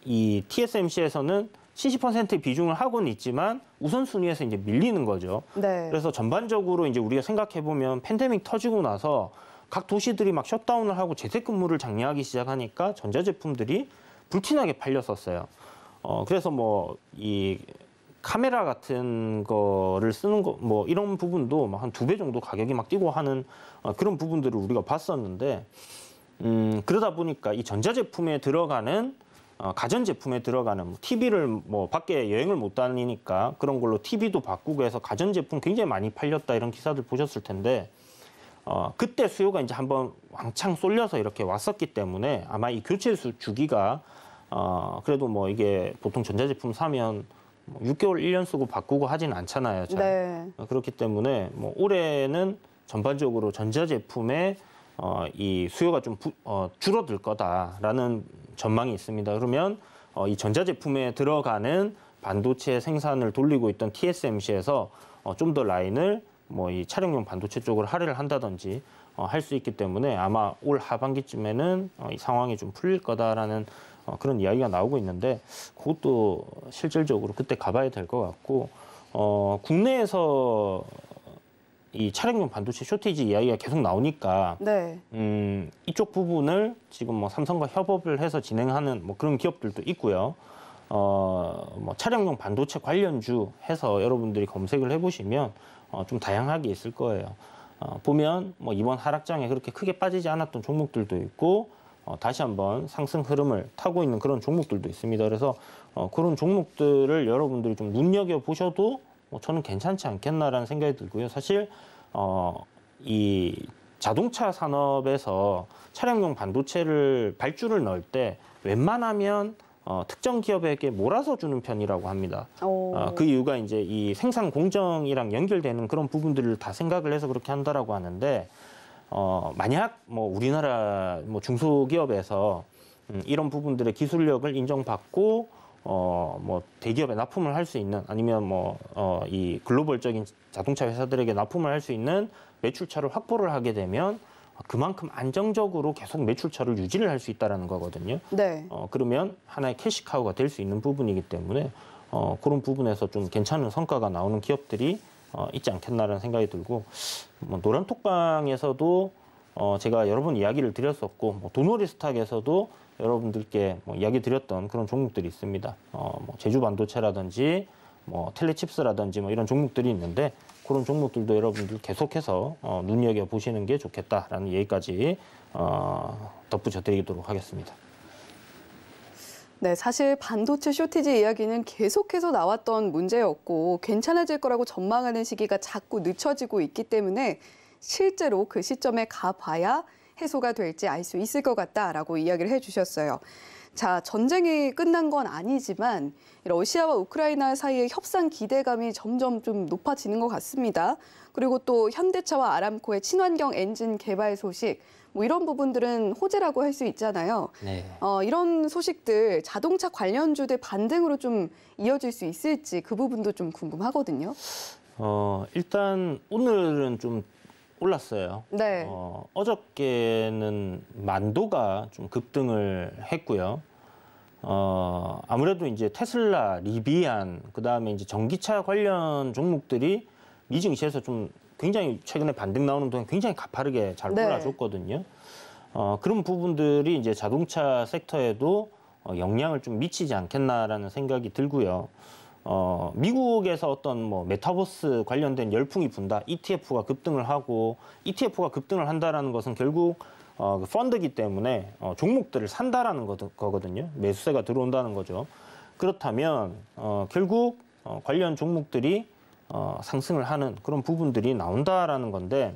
[SPEAKER 3] 이 TSMC에서는 70%의 비중을 하고는 있지만 우선순위에서 이제 밀리는 거죠.
[SPEAKER 2] 네.
[SPEAKER 3] 그래서 전반적으로 이제 우리가 생각해 보면 팬데믹 터지고 나서 각 도시들이 막 셧다운을 하고 재택근무를 장려하기 시작하니까 전자제품들이 불티나게 팔렸었어요. 그래서 뭐 이 카메라 같은 거를 쓰는 거 뭐 이런 부분도 막 한 2배 정도 가격이 막 뛰고 하는 그런 부분들을 우리가 봤었는데 그러다 보니까 이 전자제품에 들어가는 가전제품에 들어가는 TV를 뭐 밖에 여행을 못 다니니까 그런 걸로 TV도 바꾸고 해서 가전제품 굉장히 많이 팔렸다 이런 기사들 보셨을 텐데 그때 수요가 이제 한번 왕창 쏠려서 이렇게 왔었기 때문에 아마 이 교체 주기가 그래도 뭐 이게 보통 전자제품 사면 6개월, 1년 쓰고 바꾸고 하진 않잖아요. 잘.
[SPEAKER 2] 네.
[SPEAKER 3] 그렇기 때문에 뭐 올해는 전반적으로 전자제품의 이 수요가 좀 줄어들 거다라는 전망이 있습니다. 그러면 이 전자제품에 들어가는 반도체 생산을 돌리고 있던 TSMC에서 좀 더 라인을 뭐 이 차량용 반도체 쪽으로 할애를 한다든지 할 수 있기 때문에 아마 올 하반기쯤에는 이 상황이 좀 풀릴 거다라는 그런 이야기가 나오고 있는데 그것도 실질적으로 그때 가봐야 될 것 같고 국내에서 이 차량용 반도체 쇼티지 이야기가 계속 나오니까
[SPEAKER 2] 네.
[SPEAKER 3] 이쪽 부분을 지금 뭐 삼성과 협업을 해서 진행하는 뭐 그런 기업들도 있고요. 뭐 차량용 반도체 관련주 해서 여러분들이 검색을 해보시면 좀 다양하게 있을 거예요. 보면 뭐 이번 하락장에 그렇게 크게 빠지지 않았던 종목들도 있고 다시 한번 상승 흐름을 타고 있는 그런 종목들도 있습니다. 그래서 그런 종목들을 여러분들이 좀 눈여겨 보셔도 저는 괜찮지 않겠나라는 생각이 들고요. 사실 이 자동차 산업에서 차량용 반도체를 발주를 넣을 때 웬만하면 특정 기업에게 몰아서 주는 편이라고 합니다. 그 이유가 이제 이 생산 공정이랑 연결되는 그런 부분들을 다 생각을 해서 그렇게 한다라고 하는데 만약 뭐 우리나라 뭐 중소기업에서 이런 부분들의 기술력을 인정받고 뭐 대기업에 납품을 할 수 있는 아니면 뭐 이 글로벌적인 자동차 회사들에게 납품을 할 수 있는 매출처를 확보를 하게 되면 그만큼 안정적으로 계속 매출처를 유지를 할 수 있다라는 거거든요.
[SPEAKER 2] 네.
[SPEAKER 3] 그러면 하나의 캐시카우가 될 수 있는 부분이기 때문에 그런 부분에서 좀 괜찮은 성과가 나오는 기업들이 있지 않겠나라는 생각이 들고 뭐 노란톡방에서도 제가 여러 번 이야기를 드렸었고 뭐 도노리스탁에서도 여러분들께 뭐 이야기 드렸던 그런 종목들이 있습니다. 뭐 제주 반도체라든지 뭐 텔레칩스라든지 뭐 이런 종목들이 있는데 그런 종목들도 여러분들 계속해서 눈여겨 보시는 게 좋겠다라는 얘기까지 덧붙여 드리도록 하겠습니다.
[SPEAKER 2] 네, 사실 반도체 쇼티지 이야기는 계속해서 나왔던 문제였고 괜찮아질 거라고 전망하는 시기가 자꾸 늦춰지고 있기 때문에 실제로 그 시점에 가봐야 해소가 될지 알 수 있을 것 같다라고 이야기를 해주셨어요. 자, 전쟁이 끝난 건 아니지만 러시아와 우크라이나 사이의 협상 기대감이 점점 좀 높아지는 것 같습니다. 그리고 또 현대차와 아람코의 친환경 엔진 개발 소식, 뭐 이런 부분들은 호재라고 할 수 있잖아요.
[SPEAKER 3] 네.
[SPEAKER 2] 이런 소식들 자동차 관련주들 반등으로 좀 이어질 수 있을지 그 부분도 좀 궁금하거든요.
[SPEAKER 3] 일단 오늘은 좀 올랐어요.
[SPEAKER 2] 네.
[SPEAKER 3] 어저께는 만도가 좀 급등을 했고요. 아무래도 이제 테슬라, 리비안, 그다음에 이제 전기차 관련 종목들이 미증시에서 좀 굉장히 최근에 반등 나오는 동안 굉장히 가파르게 잘
[SPEAKER 2] 네.
[SPEAKER 3] 올라줬거든요. 그런 부분들이 이제 자동차 섹터에도 영향을 좀 미치지 않겠나라는 생각이 들고요. 미국에서 어떤 뭐 메타버스 관련된 열풍이 분다, ETF가 급등을 하고 ETF가 급등을 한다라는 것은 결국 그 펀드기 때문에 종목들을 산다라는 거거든요. 매수세가 들어온다는 거죠. 그렇다면 결국 관련 종목들이 상승을 하는 그런 부분들이 나온다라는 건데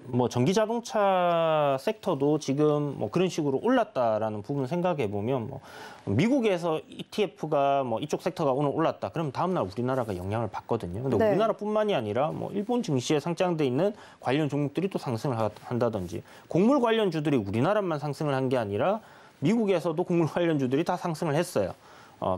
[SPEAKER 3] 뭐 전기 자동차 섹터도 지금 뭐 그런 식으로 올랐다라는 부분 생각해 보면 뭐 미국에서 ETF가 뭐 이쪽 섹터가 오늘 올랐다. 그럼 다음 날 우리나라가 영향을 받거든요. 근데
[SPEAKER 2] 네.
[SPEAKER 3] 우리나라뿐만이 아니라 뭐 일본 증시에 상장돼 있는 관련 종목들이 또 상승을 한다든지 곡물 관련주들이 우리나라만 상승을 한 게 아니라 미국에서도 곡물 관련주들이 다 상승을 했어요.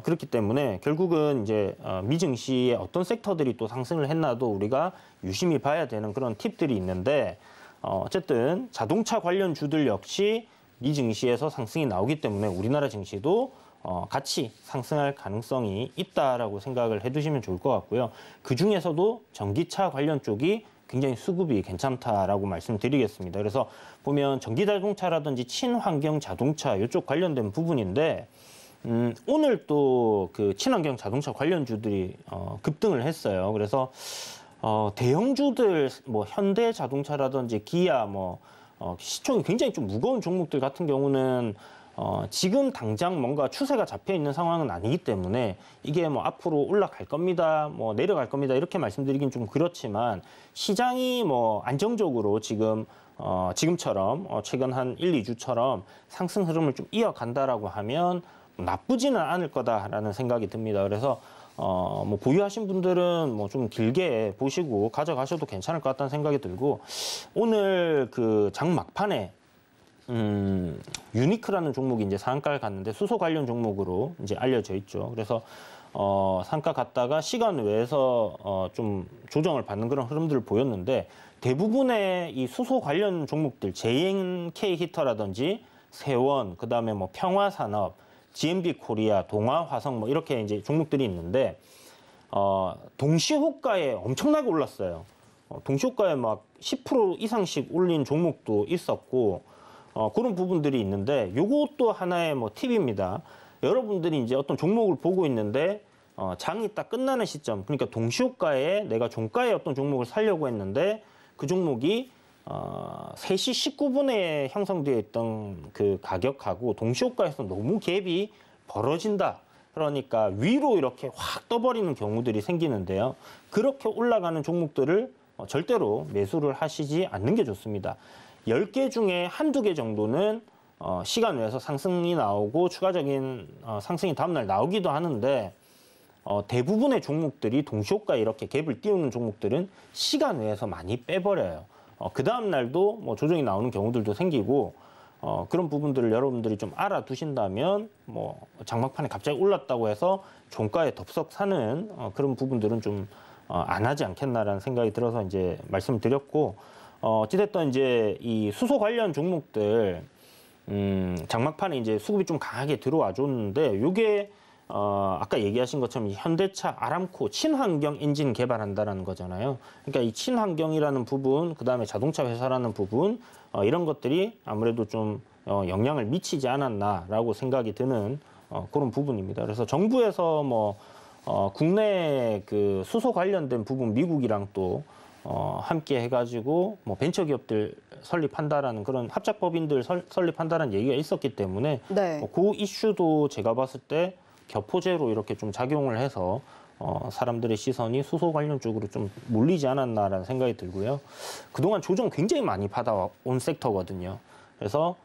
[SPEAKER 3] 그렇기 때문에 결국은 이제 미 증시의 어떤 섹터들이 또 상승을 했나도 우리가 유심히 봐야 되는 그런 팁들이 있는데 어쨌든 자동차 관련주들 역시 미 증시에서 상승이 나오기 때문에 우리나라 증시도 같이 상승할 가능성이 있다라고 생각을 해두시면 좋을 것 같고요. 그 중에서도 전기차 관련 쪽이 굉장히 수급이 괜찮다라고 말씀드리겠습니다. 그래서 보면 전기자동차라든지 친환경 자동차 이쪽 관련된 부분인데 오늘 또 그 친환경 자동차 관련주들이 급등을 했어요. 그래서 대형주들 뭐 현대 자동차라든지 기아 뭐 시총이 굉장히 좀 무거운 종목들 같은 경우는 지금 당장 뭔가 추세가 잡혀 있는 상황은 아니기 때문에 이게 뭐 앞으로 올라갈 겁니다, 뭐 내려갈 겁니다 이렇게 말씀드리긴 좀 그렇지만 시장이 뭐 안정적으로 지금처럼 최근 한 1, 2주처럼 상승 흐름을 좀 이어간다라고 하면 나쁘지는 않을 거다라는 생각이 듭니다. 그래서 뭐 보유하신 분들은 뭐 좀 길게 보시고 가져가셔도 괜찮을 것 같다는 생각이 들고 오늘 그 장 막판에 유니크라는 종목이 이제 상한가를 갔는데 수소 관련 종목으로 이제 알려져 있죠. 그래서 상가 갔다가 시간 외에서 좀 조정을 받는 그런 흐름들을 보였는데 대부분의 이 수소 관련 종목들 JNK 히터라든지 세원, 그다음에 뭐 평화산업, GMB 코리아, 동아화성 뭐 이렇게 이제 종목들이 있는데 동시호가에 엄청나게 올랐어요. 동시호가에 막 10% 이상씩 올린 종목도 있었고 그런 부분들이 있는데 요것도 하나의 뭐 팁입니다. 여러분들이 이제 어떤 종목을 보고 있는데 장이 딱 끝나는 시점, 그러니까 동시호가에 내가 종가에 어떤 종목을 사려고 했는데 그 종목이 3시 19분에 형성되어 있던 그 가격하고 동시호가에서 너무 갭이 벌어진다. 그러니까 위로 이렇게 확 떠버리는 경우들이 생기는데요. 그렇게 올라가는 종목들을 절대로 매수를 하시지 않는 게 좋습니다. 10개 중에 한두 개 정도는 시간 외에서 상승이 나오고 추가적인 상승이 다음날 나오기도 하는데 대부분의 종목들이 동시호가에 이렇게 갭을 띄우는 종목들은 시간 외에서 많이 빼버려요. 그 다음 날도 뭐 조정이 나오는 경우들도 생기고 그런 부분들을 여러분들이 좀 알아두신다면 뭐 장막판에 갑자기 올랐다고 해서 종가에 덥석 사는 그런 부분들은 좀 안 하지 않겠나라는 생각이 들어서 이제 말씀드렸고 어찌됐든 이제 이 수소 관련 종목들 장막판에 이제 수급이 좀 강하게 들어와 줬는데 요게 아까 얘기하신 것처럼 현대차, 아람코 친환경 엔진 개발한다라는 거잖아요. 그러니까 이 친환경이라는 부분, 그다음에 자동차 회사라는 부분 이런 것들이 아무래도 좀 영향을 미치지 않았나라고 생각이 드는 그런 부분입니다. 그래서 정부에서 뭐 국내 그 수소 관련된 부분 미국이랑 또 함께 해가지고 뭐 벤처기업들 설립한다라는 그런 합작법인들 설립한다라는 얘기가 있었기 때문에
[SPEAKER 2] 네.
[SPEAKER 3] 그 이슈도 제가 봤을 때 격포제로 이렇게 좀 작용을 해서 사람들의 시선이 수소 관련 쪽으로 좀 몰리지 않았나라는 생각이 들고요. 그동안 조정 굉장히 많이 받아온 섹터거든요. 그래서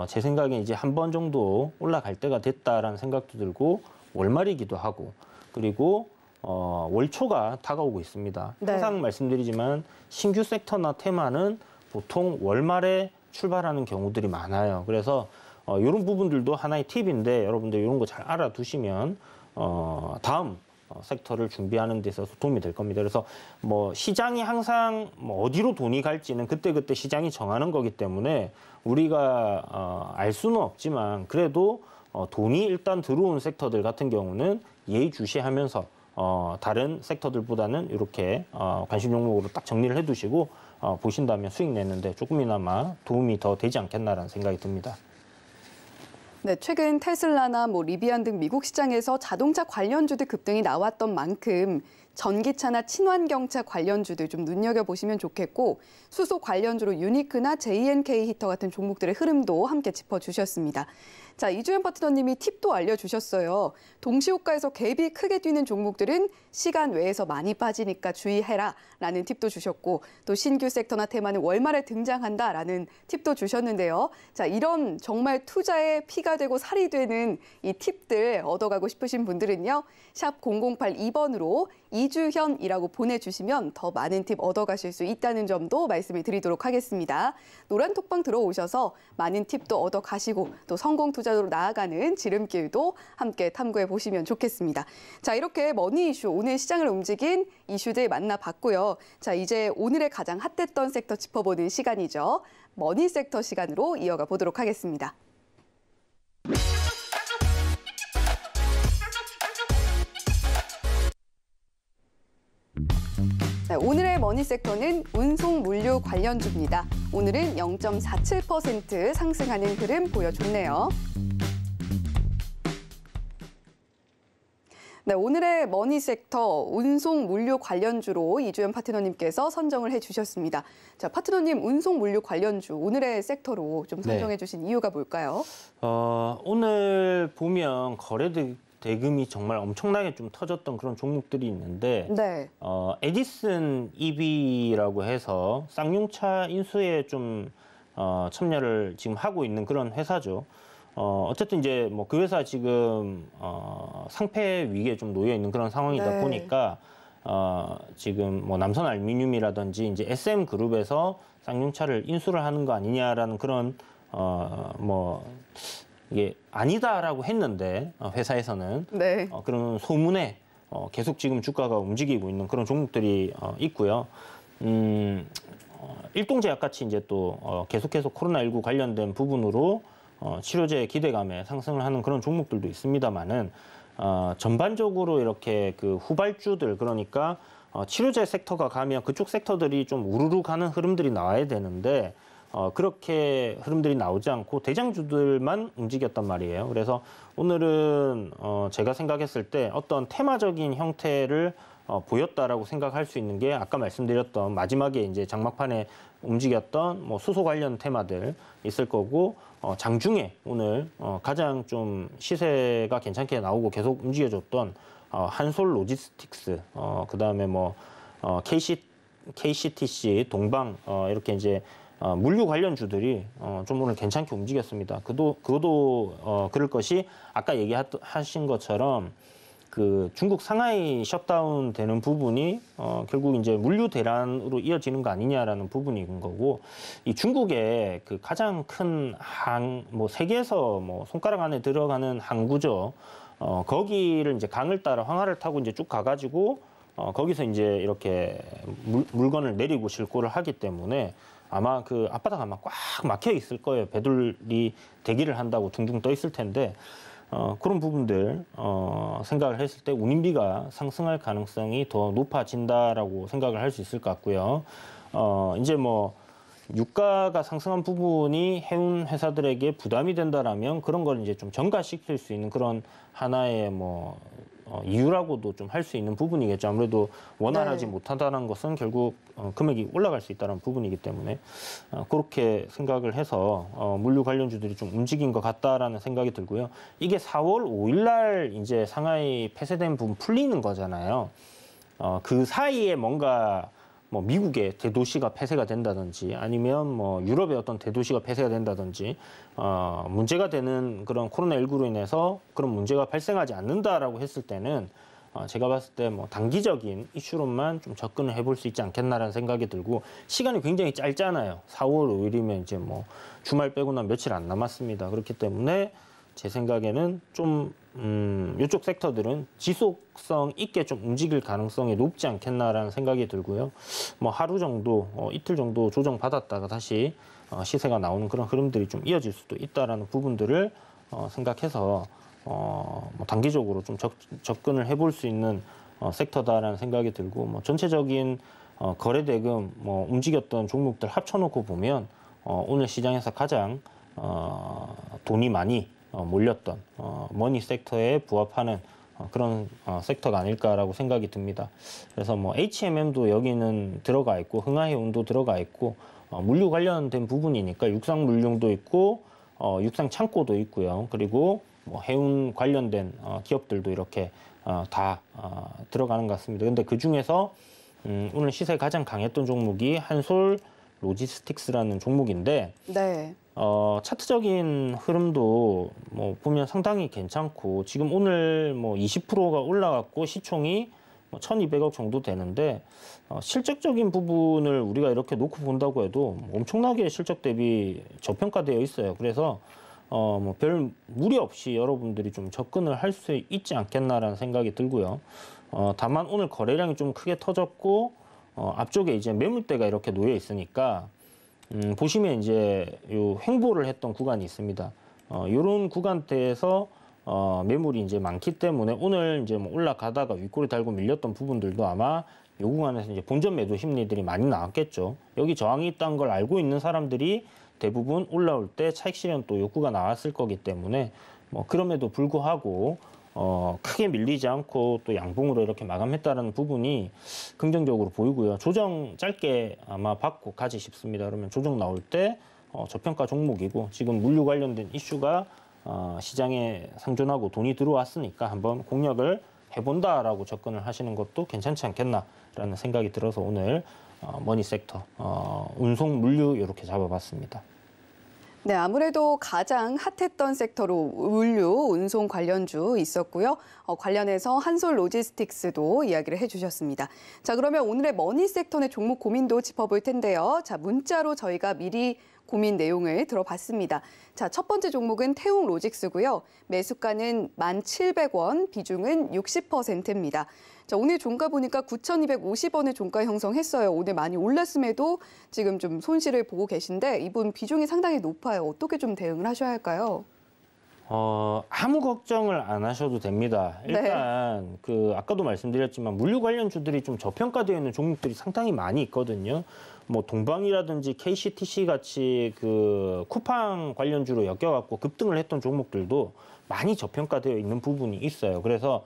[SPEAKER 3] 제 생각에 이제 한 번 정도 올라갈 때가 됐다라는 생각도 들고 월말이기도 하고 그리고 월초가 다가오고 있습니다.
[SPEAKER 2] 네.
[SPEAKER 3] 항상 말씀드리지만 신규 섹터나 테마는 보통 월말에 출발하는 경우들이 많아요. 그래서 이런 부분들도 하나의 팁인데 여러분들 이런 거 잘 알아두시면 다음 섹터를 준비하는 데 있어서 도움이 될 겁니다. 그래서 뭐 시장이 항상 뭐 어디로 돈이 갈지는 그때그때 시장이 정하는 거기 때문에 우리가 알 수는 없지만 그래도 돈이 일단 들어온 섹터들 같은 경우는 예의주시하면서 다른 섹터들보다는 이렇게 관심 종목으로 딱 정리를 해두시고 보신다면 수익 내는데 조금이나마 도움이 더 되지 않겠나라는 생각이 듭니다.
[SPEAKER 2] 네, 최근 테슬라나 뭐 리비안 등 미국 시장에서 자동차 관련주들 급등이 나왔던 만큼 전기차나 친환경차 관련주들 좀 눈여겨보시면 좋겠고 수소 관련주로 유니크나 J&K 히터 같은 종목들의 흐름도 함께 짚어주셨습니다. 자, 이주연 파트너님이 팁도 알려주셨어요. 동시호가에서 갭이 크게 뛰는 종목들은 시간 외에서 많이 빠지니까 주의해라 라는 팁도 주셨고 또 신규 섹터나 테마는 월말에 등장한다라는 팁도 주셨는데요. 자, 이런 정말 투자에 피가 되고 살이 되는 이 팁들 얻어가고 싶으신 분들은요. 샵 0082번으로 이주현이라고 보내주시면 더 많은 팁 얻어가실 수 있다는 점도 말씀을 드리도록 하겠습니다. 노란 톡방 들어오셔서 많은 팁도 얻어가시고 또 성공 투자로 나아가는 지름길도 함께 탐구해 보시면 좋겠습니다. 자, 이렇게 머니 이슈 오늘 시장을 움직인 이슈들 만나봤고요. 자, 이제 오늘의 가장 핫했던 섹터 짚어보는 시간이죠. 머니 섹터 시간으로 이어가 보도록 하겠습니다. 네, 오늘의 머니 섹터는 운송 물류 관련주입니다. 오늘은 0.47% 상승하는 흐름 보여줬네요. 네, 오늘의 머니 섹터 운송 물류 관련주로 이주연 파트너님께서 선정을 해주셨습니다. 자, 파트너님 운송 물류 관련주 오늘의 섹터로 좀 선정해 주신 이유가 뭘까요?
[SPEAKER 3] 오늘 보면 대금이 정말 엄청나게 좀 터졌던 그런 종목들이 있는데
[SPEAKER 2] 네.
[SPEAKER 3] 에디슨 EV라고 해서 쌍용차 인수에 좀 참여를 지금 하고 있는 그런 회사죠. 어쨌든 이제 뭐 그 회사 지금 상폐 위기에 좀 놓여 있는 그런 상황이다
[SPEAKER 2] 네.
[SPEAKER 3] 보니까 지금 뭐 남선 알루미늄이라든지 이제 SM 그룹에서 쌍용차를 인수를 하는 거 아니냐라는 그런 뭐 이게 아니다라고 했는데 회사에서는
[SPEAKER 2] 네.
[SPEAKER 3] 그런 소문에 계속 지금 주가가 움직이고 있는 그런 종목들이 있고요. 일동제약 같이 이제 또 계속해서 코로나19 관련된 부분으로 치료제 기대감에 상승을 하는 그런 종목들도 있습니다만은 전반적으로 이렇게 그 후발주들 그러니까 치료제 섹터가 가면 그쪽 섹터들이 좀 우르르 가는 흐름들이 나와야 되는데 그렇게 흐름들이 나오지 않고 대장주들만 움직였단 말이에요. 그래서 오늘은 제가 생각했을 때 어떤 테마적인 형태를 보였다라고 생각할 수 있는 게 아까 말씀드렸던 마지막에 이제 장막판에 움직였던 뭐 수소 관련 테마들 있을 거고 장중에 오늘 가장 좀 시세가 괜찮게 나오고 계속 움직여줬던 한솔 로지스틱스 그다음에 뭐 KCTC 동방 이렇게 이제 물류 관련주들이 좀 오늘 괜찮게 움직였습니다. 그것도 그럴 것이 아까 얘기하신 것처럼 그 중국 상하이 셧다운 되는 부분이 결국 이제 물류 대란으로 이어지는 거 아니냐라는 부분인 거고 이 중국의 그 가장 큰 뭐 세계에서 뭐 손가락 안에 들어가는 항구죠. 거기를 이제 강을 따라 황하를 타고 이제 쭉 가가지고 거기서 이제 이렇게 물건을 내리고 실고를 하기 때문에 아마 그 앞바다가 아마 꽉 막혀 있을 거예요. 배들이 대기를 한다고 둥둥 떠 있을 텐데 그런 부분들 생각을 했을 때 운임비가 상승할 가능성이 더 높아진다라고 생각을 할 수 있을 것 같고요. 이제 뭐 유가가 상승한 부분이 해운 회사들에게 부담이 된다라면 그런 걸 이제 좀 전가시킬 수 있는 그런 하나의 뭐 이유라고도 좀 할 수 있는 부분이겠죠. 아무래도 원활하지
[SPEAKER 2] 네.
[SPEAKER 3] 못하다는 것은 결국 금액이 올라갈 수 있다는 부분이기 때문에 그렇게 생각을 해서 물류 관련주들이 좀 움직인 것 같다라는 생각이 들고요. 이게 4월 5일 날 이제 상하이 폐쇄된 부분 풀리는 거잖아요. 그 사이에 뭔가 뭐 미국의 대도시가 폐쇄가 된다든지 아니면 뭐 유럽의 어떤 대도시가 폐쇄가 된다든지 문제가 되는 그런 코로나19로 인해서 그런 문제가 발생하지 않는다라고 했을 때는 제가 봤을 때 뭐 단기적인 이슈로만 좀 접근을 해볼 수 있지 않겠나라는 생각이 들고 시간이 굉장히 짧잖아요. 4월 5일이면 이제 뭐 주말 빼고는 며칠 안 남았습니다. 그렇기 때문에 제 생각에는 좀 이쪽 섹터들은 지속성 있게 좀 움직일 가능성이 높지 않겠나라는 생각이 들고요. 뭐 하루 정도, 이틀 정도 조정 받았다가 다시 시세가 나오는 그런 흐름들이 좀 이어질 수도 있다라는 부분들을 생각해서 뭐 단기적으로 좀 접근을 해볼 수 있는 섹터다라는 생각이 들고 뭐 전체적인 거래 대금 뭐 움직였던 종목들 합쳐놓고 보면 오늘 시장에서 가장 돈이 많이 몰렸던 머니 섹터에 부합하는 그런 섹터가 아닐까라고 생각이 듭니다. 그래서 뭐 HMM도 여기는 들어가 있고 흥하해운도 들어가 있고 물류 관련된 부분이니까 육상 물류도 있고 육상 창고도 있고요. 그리고 뭐 해운 관련된 기업들도 이렇게 다 들어가는 것 같습니다. 근데 그 중에서 오늘 시세가 가장 강했던 종목이 한솔 로지스틱스라는 종목인데
[SPEAKER 2] 네.
[SPEAKER 3] 차트적인 흐름도 뭐 보면 상당히 괜찮고 지금 오늘 뭐 20%가 올라갔고 시총이 뭐 1,200억 정도 되는데 실적적인 부분을 우리가 이렇게 놓고 본다고 해도 엄청나게 실적 대비 저평가되어 있어요. 그래서 뭐 별 무리 없이 여러분들이 좀 접근을 할 수 있지 않겠나라는 생각이 들고요. 다만 오늘 거래량이 좀 크게 터졌고 앞쪽에 이제 매물대가 이렇게 놓여 있으니까 보시면 이제 요 횡보를 했던 구간이 있습니다. 요런 구간대에서 매물이 이제 많기 때문에 오늘 이제 뭐 올라가다가 윗꼬리 달고 밀렸던 부분들도 아마 요 구간에서 이제 본전 매도 심리들이 많이 나왔겠죠. 여기 저항이 있다는 걸 알고 있는 사람들이 대부분 올라올 때 차익 실현 또 욕구가 나왔을 거기 때문에 뭐 그럼에도 불구하고 크게 밀리지 않고 또 양봉으로 이렇게 마감했다는 부분이 긍정적으로 보이고요. 조정 짧게 아마 받고 가지 싶습니다. 그러면 조정 나올 때 저평가 종목이고 지금 물류 관련된 이슈가 시장에 상존하고 돈이 들어왔으니까 한번 공략을 해본다라고 접근을 하시는 것도 괜찮지 않겠나라는 생각이 들어서 오늘 머니 섹터, 운송 물류 이렇게 잡아봤습니다.
[SPEAKER 2] 네, 아무래도 가장 핫했던 섹터로 물류, 운송 관련주 있었고요. 관련해서 한솔 로지스틱스도 이야기를 해주셨습니다. 자, 그러면 오늘의 머니 섹터 내 종목 고민도 짚어볼 텐데요. 자, 문자로 저희가 미리 고민 내용을 들어봤습니다. 자, 첫 번째 종목은 태웅 로직스고요. 매수가는 1,700원, 비중은 60%입니다. 자, 오늘 종가 보니까 9,250원의 종가 형성했어요. 오늘 많이 올랐음에도 지금 좀 손실을 보고 계신데 이분 비중이 상당히 높아요. 어떻게 좀 대응을 하셔야 할까요?
[SPEAKER 3] 아무 걱정을 안 하셔도 됩니다. 일단 그 아까도 말씀드렸지만 물류 관련주들이 좀 저평가되어 있는 종목들이 상당히 많이 있거든요. 뭐 동방이라든지 KCTC 같이 그 쿠팡 관련주로 엮여갖고 급등을 했던 종목들도 많이 저평가되어 있는 부분이 있어요. 그래서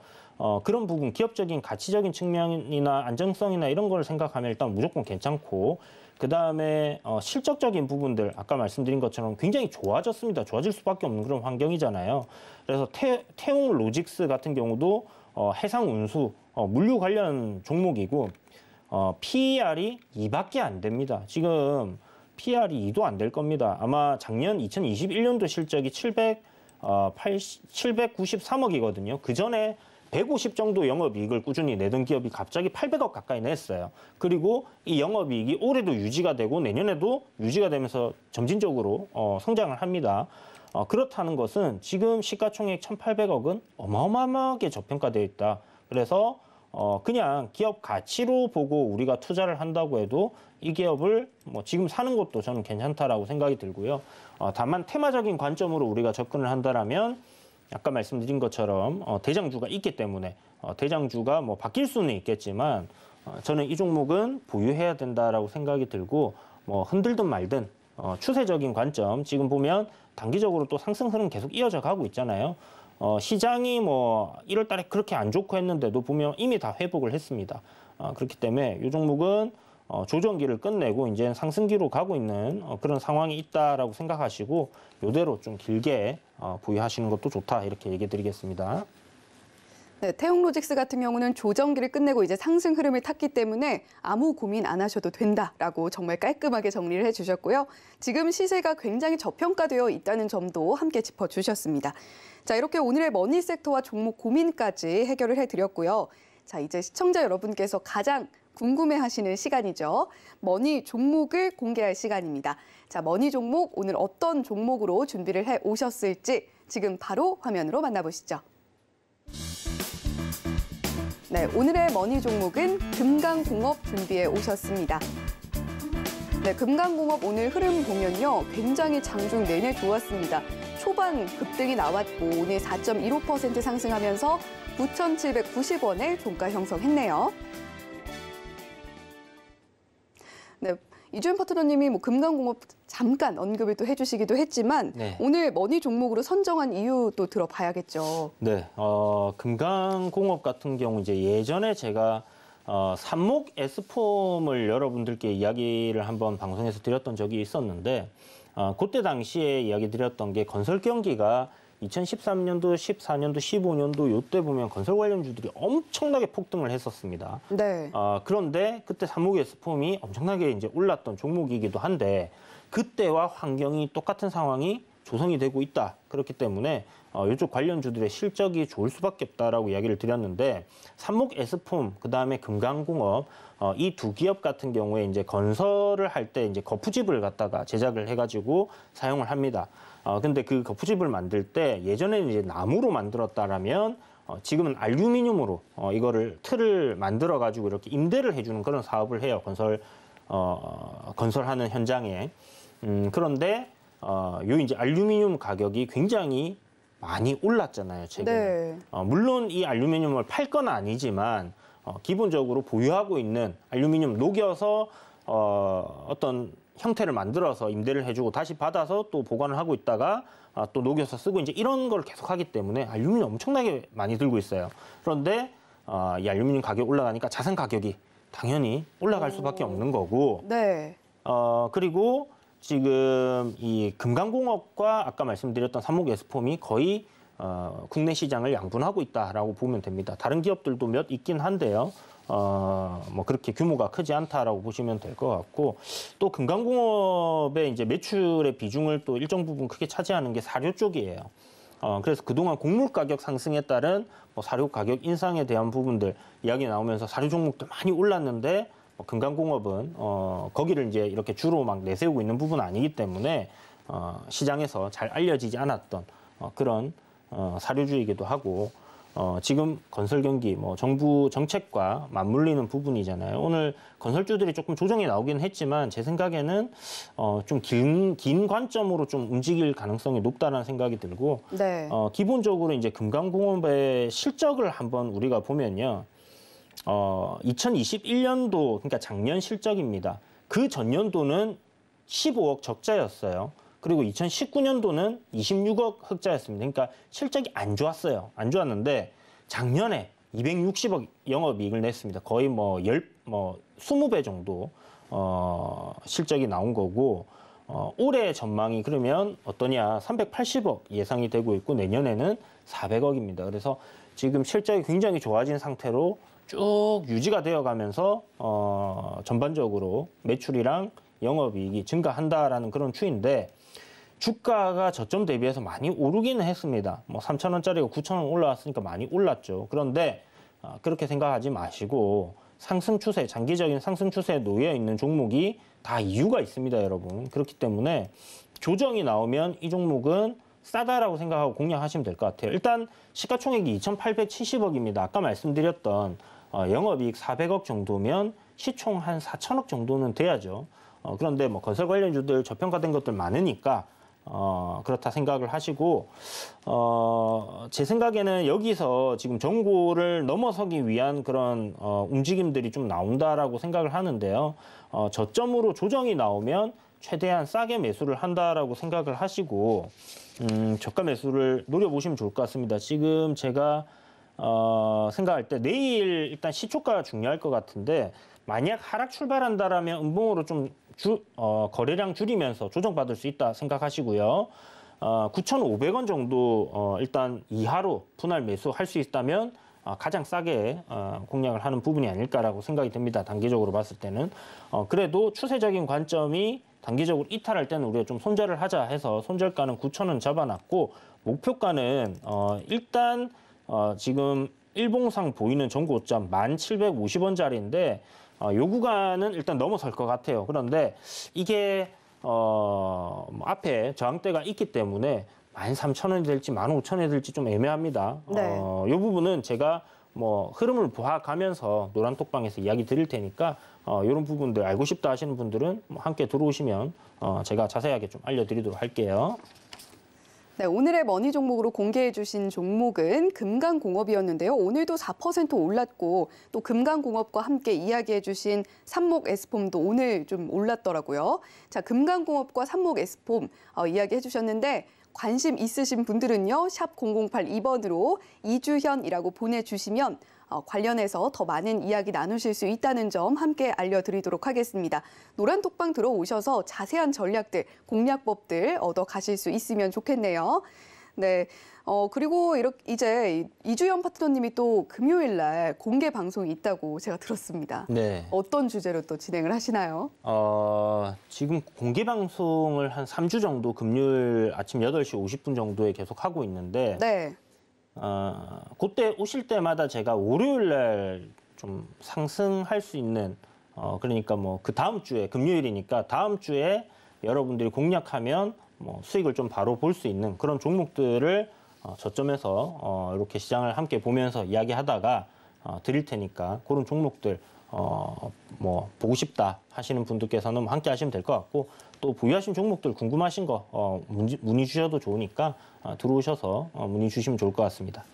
[SPEAKER 3] 그런 부분, 기업적인 가치적인 측면이나 안정성이나 이런 걸 생각하면 일단 무조건 괜찮고, 그 다음에 실적적인 부분들, 아까 말씀드린 것처럼 굉장히 좋아졌습니다. 좋아질 수밖에 없는 그런 환경이잖아요. 그래서 태웅 로직스 같은 경우도 해상 운수, 물류 관련 종목이고, PER이 2밖에 안 됩니다. 지금 PER이 2도 안 될 겁니다. 아마 작년 2021년도 실적이 793억이거든요. 그 전에 150 정도 영업이익을 꾸준히 내던 기업이 갑자기 800억 가까이 냈어요. 그리고 이 영업이익이 올해도 유지가 되고 내년에도 유지가 되면서 점진적으로 성장을 합니다. 그렇다는 것은 지금 시가총액 1,800억은 어마어마하게 저평가되어 있다. 그래서 그냥 기업 가치로 보고 우리가 투자를 한다고 해도 이 기업을 뭐 지금 사는 것도 저는 괜찮다라고 생각이 들고요. 다만 테마적인 관점으로 우리가 접근을 한다라면 아까 말씀드린 것처럼 대장주가 있기 때문에 대장주가 뭐 바뀔 수는 있겠지만 저는 이 종목은 보유해야 된다라고 생각이 들고 뭐 흔들든 말든 추세적인 관점 지금 보면 단기적으로 또 상승 흐름 계속 이어져 가고 있잖아요. 시장이 뭐 1월 달에 그렇게 안 좋고 했는데도 보면 이미 다 회복을 했습니다. 그렇기 때문에 이 종목은 조정기를 끝내고 이제 상승기로 가고 있는 그런 상황이 있다라고 생각하시고 이대로 좀 길게 보유하시는 것도 좋다 이렇게 얘기 드리겠습니다.
[SPEAKER 2] 네, 태웅 로직스 같은 경우는 조정기를 끝내고 이제 상승 흐름을 탔기 때문에 아무 고민 안 하셔도 된다라고 정말 깔끔하게 정리를 해주셨고요. 지금 시세가 굉장히 저평가되어 있다는 점도 함께 짚어주셨습니다. 자, 이렇게 오늘의 머니 섹터와 종목 고민까지 해결을 해드렸고요. 자, 이제 시청자 여러분께서 가장 궁금해하시는 시간이죠. 머니 종목을 공개할 시간입니다. 자, 머니 종목 오늘 어떤 종목으로 준비를 해 오셨을지 지금 바로 화면으로 만나보시죠. 네, 오늘의 머니 종목은 금강공업 준비해 오셨습니다. 네, 금강공업 오늘 흐름 보면요. 굉장히 장중 내내 좋았습니다. 초반 급등이 나왔고 오늘 4.15% 상승하면서 9,790원의 종가 형성했네요. 네, 이주연 파트너님이 뭐 금강공업 잠깐 언급을 또 해주시기도 했지만
[SPEAKER 3] 네.
[SPEAKER 2] 오늘 머니 종목으로 선정한 이유 또 들어봐야겠죠.
[SPEAKER 3] 네, 금강공업 같은 경우 이제 예전에 제가 삽목 S폼을 여러분들께 이야기를 한번 방송에서 드렸던 적이 있었는데 그때 당시에 이야기 드렸던 게 건설 경기가 2013년도, 14년도, 15년도 요때 보면 건설 관련주들이 엄청나게 폭등을 했었습니다.
[SPEAKER 2] 네.
[SPEAKER 3] 그런데 그때 삽목 S폼이 엄청나게 이제 올랐던 종목이기도 한데 그때와 환경이 똑같은 상황이 조성이 되고 있다. 그렇기 때문에 이쪽 관련주들의 실적이 좋을 수밖에 없다라고 이야기를 드렸는데 삽목 S폼, 그다음에 금강공업 이 두 기업 같은 경우에 이제 건설을 할 때 이제 거푸집을 갖다가 제작을 해가지고 사용을 합니다. 근데 그 거푸집을 만들 때 예전에는 이제 나무로 만들었다라면 지금은 알루미늄으로 이거를 틀을 만들어 가지고 이렇게 임대를 해주는 그런 사업을 해요. 건설하는 현장에. 그런데 요 이제 알루미늄 가격이 굉장히 많이 올랐잖아요, 최근에.
[SPEAKER 2] 네.
[SPEAKER 3] 물론 이 알루미늄을 팔 건 아니지만 기본적으로 보유하고 있는 알루미늄 녹여서 어떤 형태를 만들어서 임대를 해주고 다시 받아서 또 보관을 하고 있다가 또 녹여서 쓰고 이제 이런 걸 계속 하기 때문에 알루미늄 엄청나게 많이 들고 있어요. 그런데 이 알루미늄 가격이 올라가니까 자산 가격이 당연히 올라갈 수밖에 없는 거고.
[SPEAKER 2] 네.
[SPEAKER 3] 그리고 지금 이 금강공업과 아까 말씀드렸던 삽목 S폼이 거의 국내 시장을 양분하고 있다라고 보면 됩니다. 다른 기업들도 몇 있긴 한데요. 뭐 그렇게 규모가 크지 않다라고 보시면 될 것 같고 또 금강공업의 이제 매출의 비중을 또 일정 부분 크게 차지하는 게 사료 쪽이에요. 그래서 그동안 곡물 가격 상승에 따른 뭐 사료 가격 인상에 대한 부분들 이야기 나오면서 사료 종목도 많이 올랐는데 금강공업은 거기를 이제 이렇게 주로 막 내세우고 있는 부분은 아니기 때문에 시장에서 잘 알려지지 않았던 그런 사료주이기도 하고 지금 건설 경기 뭐 정부 정책과 맞물리는 부분이잖아요. 오늘 건설주들이 조금 조정이 나오긴 했지만 제 생각에는 좀 긴 관점으로 좀 움직일 가능성이 높다는 생각이 들고
[SPEAKER 2] 네.
[SPEAKER 3] 기본적으로 이제 금강공업의 실적을 한번 우리가 보면요. 2021년도 그러니까 작년 실적입니다. 그 전년도는 15억 적자였어요. 그리고 2019년도는 26억 흑자였습니다. 그러니까 실적이 안 좋았어요. 안 좋았는데 작년에 260억 영업이익을 냈습니다. 거의 뭐 20배 정도 실적이 나온 거고 올해 전망이 그러면 어떠냐? 380억 예상이 되고 있고 내년에는 400억입니다. 그래서 지금 실적이 굉장히 좋아진 상태로 쭉 유지가 되어 가면서 전반적으로 매출이랑 영업이익이 증가한다라는 그런 추인데 주가가 저점 대비해서 많이 오르기는 했습니다. 뭐 3,000원짜리가 9,000원 올라왔으니까 많이 올랐죠. 그런데 그렇게 생각하지 마시고 상승 추세, 장기적인 상승 추세에 놓여 있는 종목이 다 이유가 있습니다, 여러분. 그렇기 때문에 조정이 나오면 이 종목은 싸다라고 생각하고 공략하시면 될 것 같아요. 일단 시가총액이 2,870억입니다. 아까 말씀드렸던 영업이익 400억 정도면 시총 한 4,000억 정도는 돼야죠. 그런데 뭐 건설 관련주들 저평가된 것들 많으니까 그렇다 생각을 하시고 제 생각에는 여기서 지금 정고를 넘어서기 위한 그런 움직임들이 좀 나온다라고 생각을 하는데요. 저점으로 조정이 나오면 최대한 싸게 매수를 한다라고 생각을 하시고 저가 매수를 노려보시면 좋을 것 같습니다. 지금 제가 생각할 때 내일 일단 시초가가 중요할 것 같은데 만약 하락 출발한다라면 음봉으로 좀 거래량 줄이면서 조정받을 수 있다 생각하시고요. 9,500원 정도 일단 이하로 분할 매수할 수 있다면 가장 싸게 공략을 하는 부분이 아닐까라고 생각이 됩니다. 단기적으로 봤을 때는. 그래도 추세적인 관점이 단기적으로 이탈할 때는 우리가 좀 손절을 하자 해서 손절가는 9,000원 잡아놨고 목표가는 일단 지금 일봉상 보이는 전고점 1,750원짜리인데 요 구간은 일단 넘어설 것 같아요. 그런데 이게 앞에 저항대가 있기 때문에 13,000원이 될지 15,000원이 될지 좀 애매합니다.
[SPEAKER 2] 네.
[SPEAKER 3] 요 부분은 제가 뭐 흐름을 봐가면서 노란톡방에서 이야기 드릴 테니까 이런 부분들 알고 싶다 하시는 분들은 함께 들어오시면 제가 자세하게 좀 알려드리도록 할게요.
[SPEAKER 2] 네, 오늘의 머니 종목으로 공개해 주신 종목은 금강공업이었는데요. 오늘도 4% 올랐고 또 금강공업과 함께 이야기해 주신 삼목에스폼도 오늘 좀 올랐더라고요. 자, 금강공업과 삼목에스폼 이야기해 주셨는데 관심 있으신 분들은요. 샵 0082번으로 이주현이라고 보내주시면 관련해서 더 많은 이야기 나누실 수 있다는 점 함께 알려드리도록 하겠습니다. 노란 톡방 들어오셔서 자세한 전략들, 공략법들 얻어 가실 수 있으면 좋겠네요. 네. 그리고 이제 이주현 파트너님이 또 금요일 날 공개 방송이 있다고 제가 들었습니다.
[SPEAKER 3] 네.
[SPEAKER 2] 어떤 주제로 또 진행을 하시나요?
[SPEAKER 3] 지금 공개 방송을 한 3주 정도 금요일 아침 8시 50분 정도에 계속 하고 있는데
[SPEAKER 2] 네.
[SPEAKER 3] 그때 오실 때마다 제가 월요일 날 좀 상승할 수 있는 그러니까 뭐 그 다음 주에 금요일이니까 다음 주에 여러분들이 공략하면 뭐 수익을 좀 바로 볼 수 있는 그런 종목들을 저점에서 이렇게 시장을 함께 보면서 이야기하다가 드릴 테니까 그런 종목들 뭐 보고 싶다 하시는 분들께서는 함께 하시면 될 것 같고 또 보유하신 종목들 궁금하신 거 문의 주셔도 좋으니까 들어오셔서 문의 주시면 좋을 것 같습니다.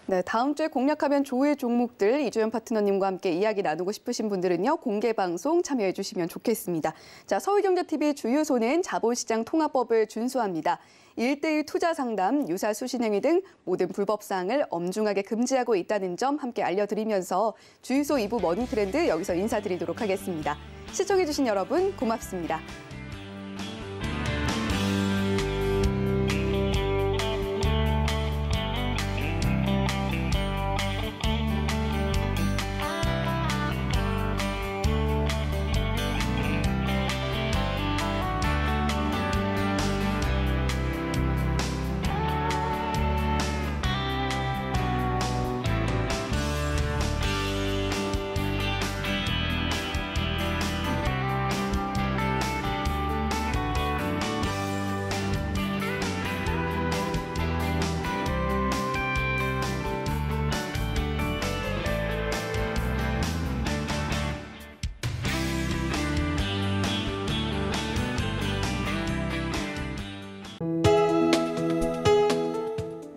[SPEAKER 2] 네, 다음 주에 공략하면 좋을 종목들 이주현 파트너님과 함께 이야기 나누고 싶으신 분들은요. 공개 방송 참여해 주시면 좋겠습니다. 자, 서울경제TV 주유소는 자본시장 통합법을 준수합니다. 1:1 투자 상담, 유사 수신행위 등 모든 불법 사항을 엄중하게 금지하고 있다는 점 함께 알려드리면서 주유소 2부 머니 트렌드 여기서 인사드리도록 하겠습니다. 시청해 주신 여러분 고맙습니다.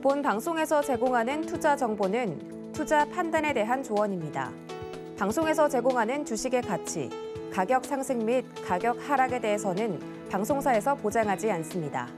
[SPEAKER 1] 본 방송에서 제공하는 투자 정보는 투자 판단에 대한 조언입니다. 방송에서 제공하는 주식의 가치, 가격 상승 및 가격 하락에 대해서는 방송사에서 보장하지 않습니다.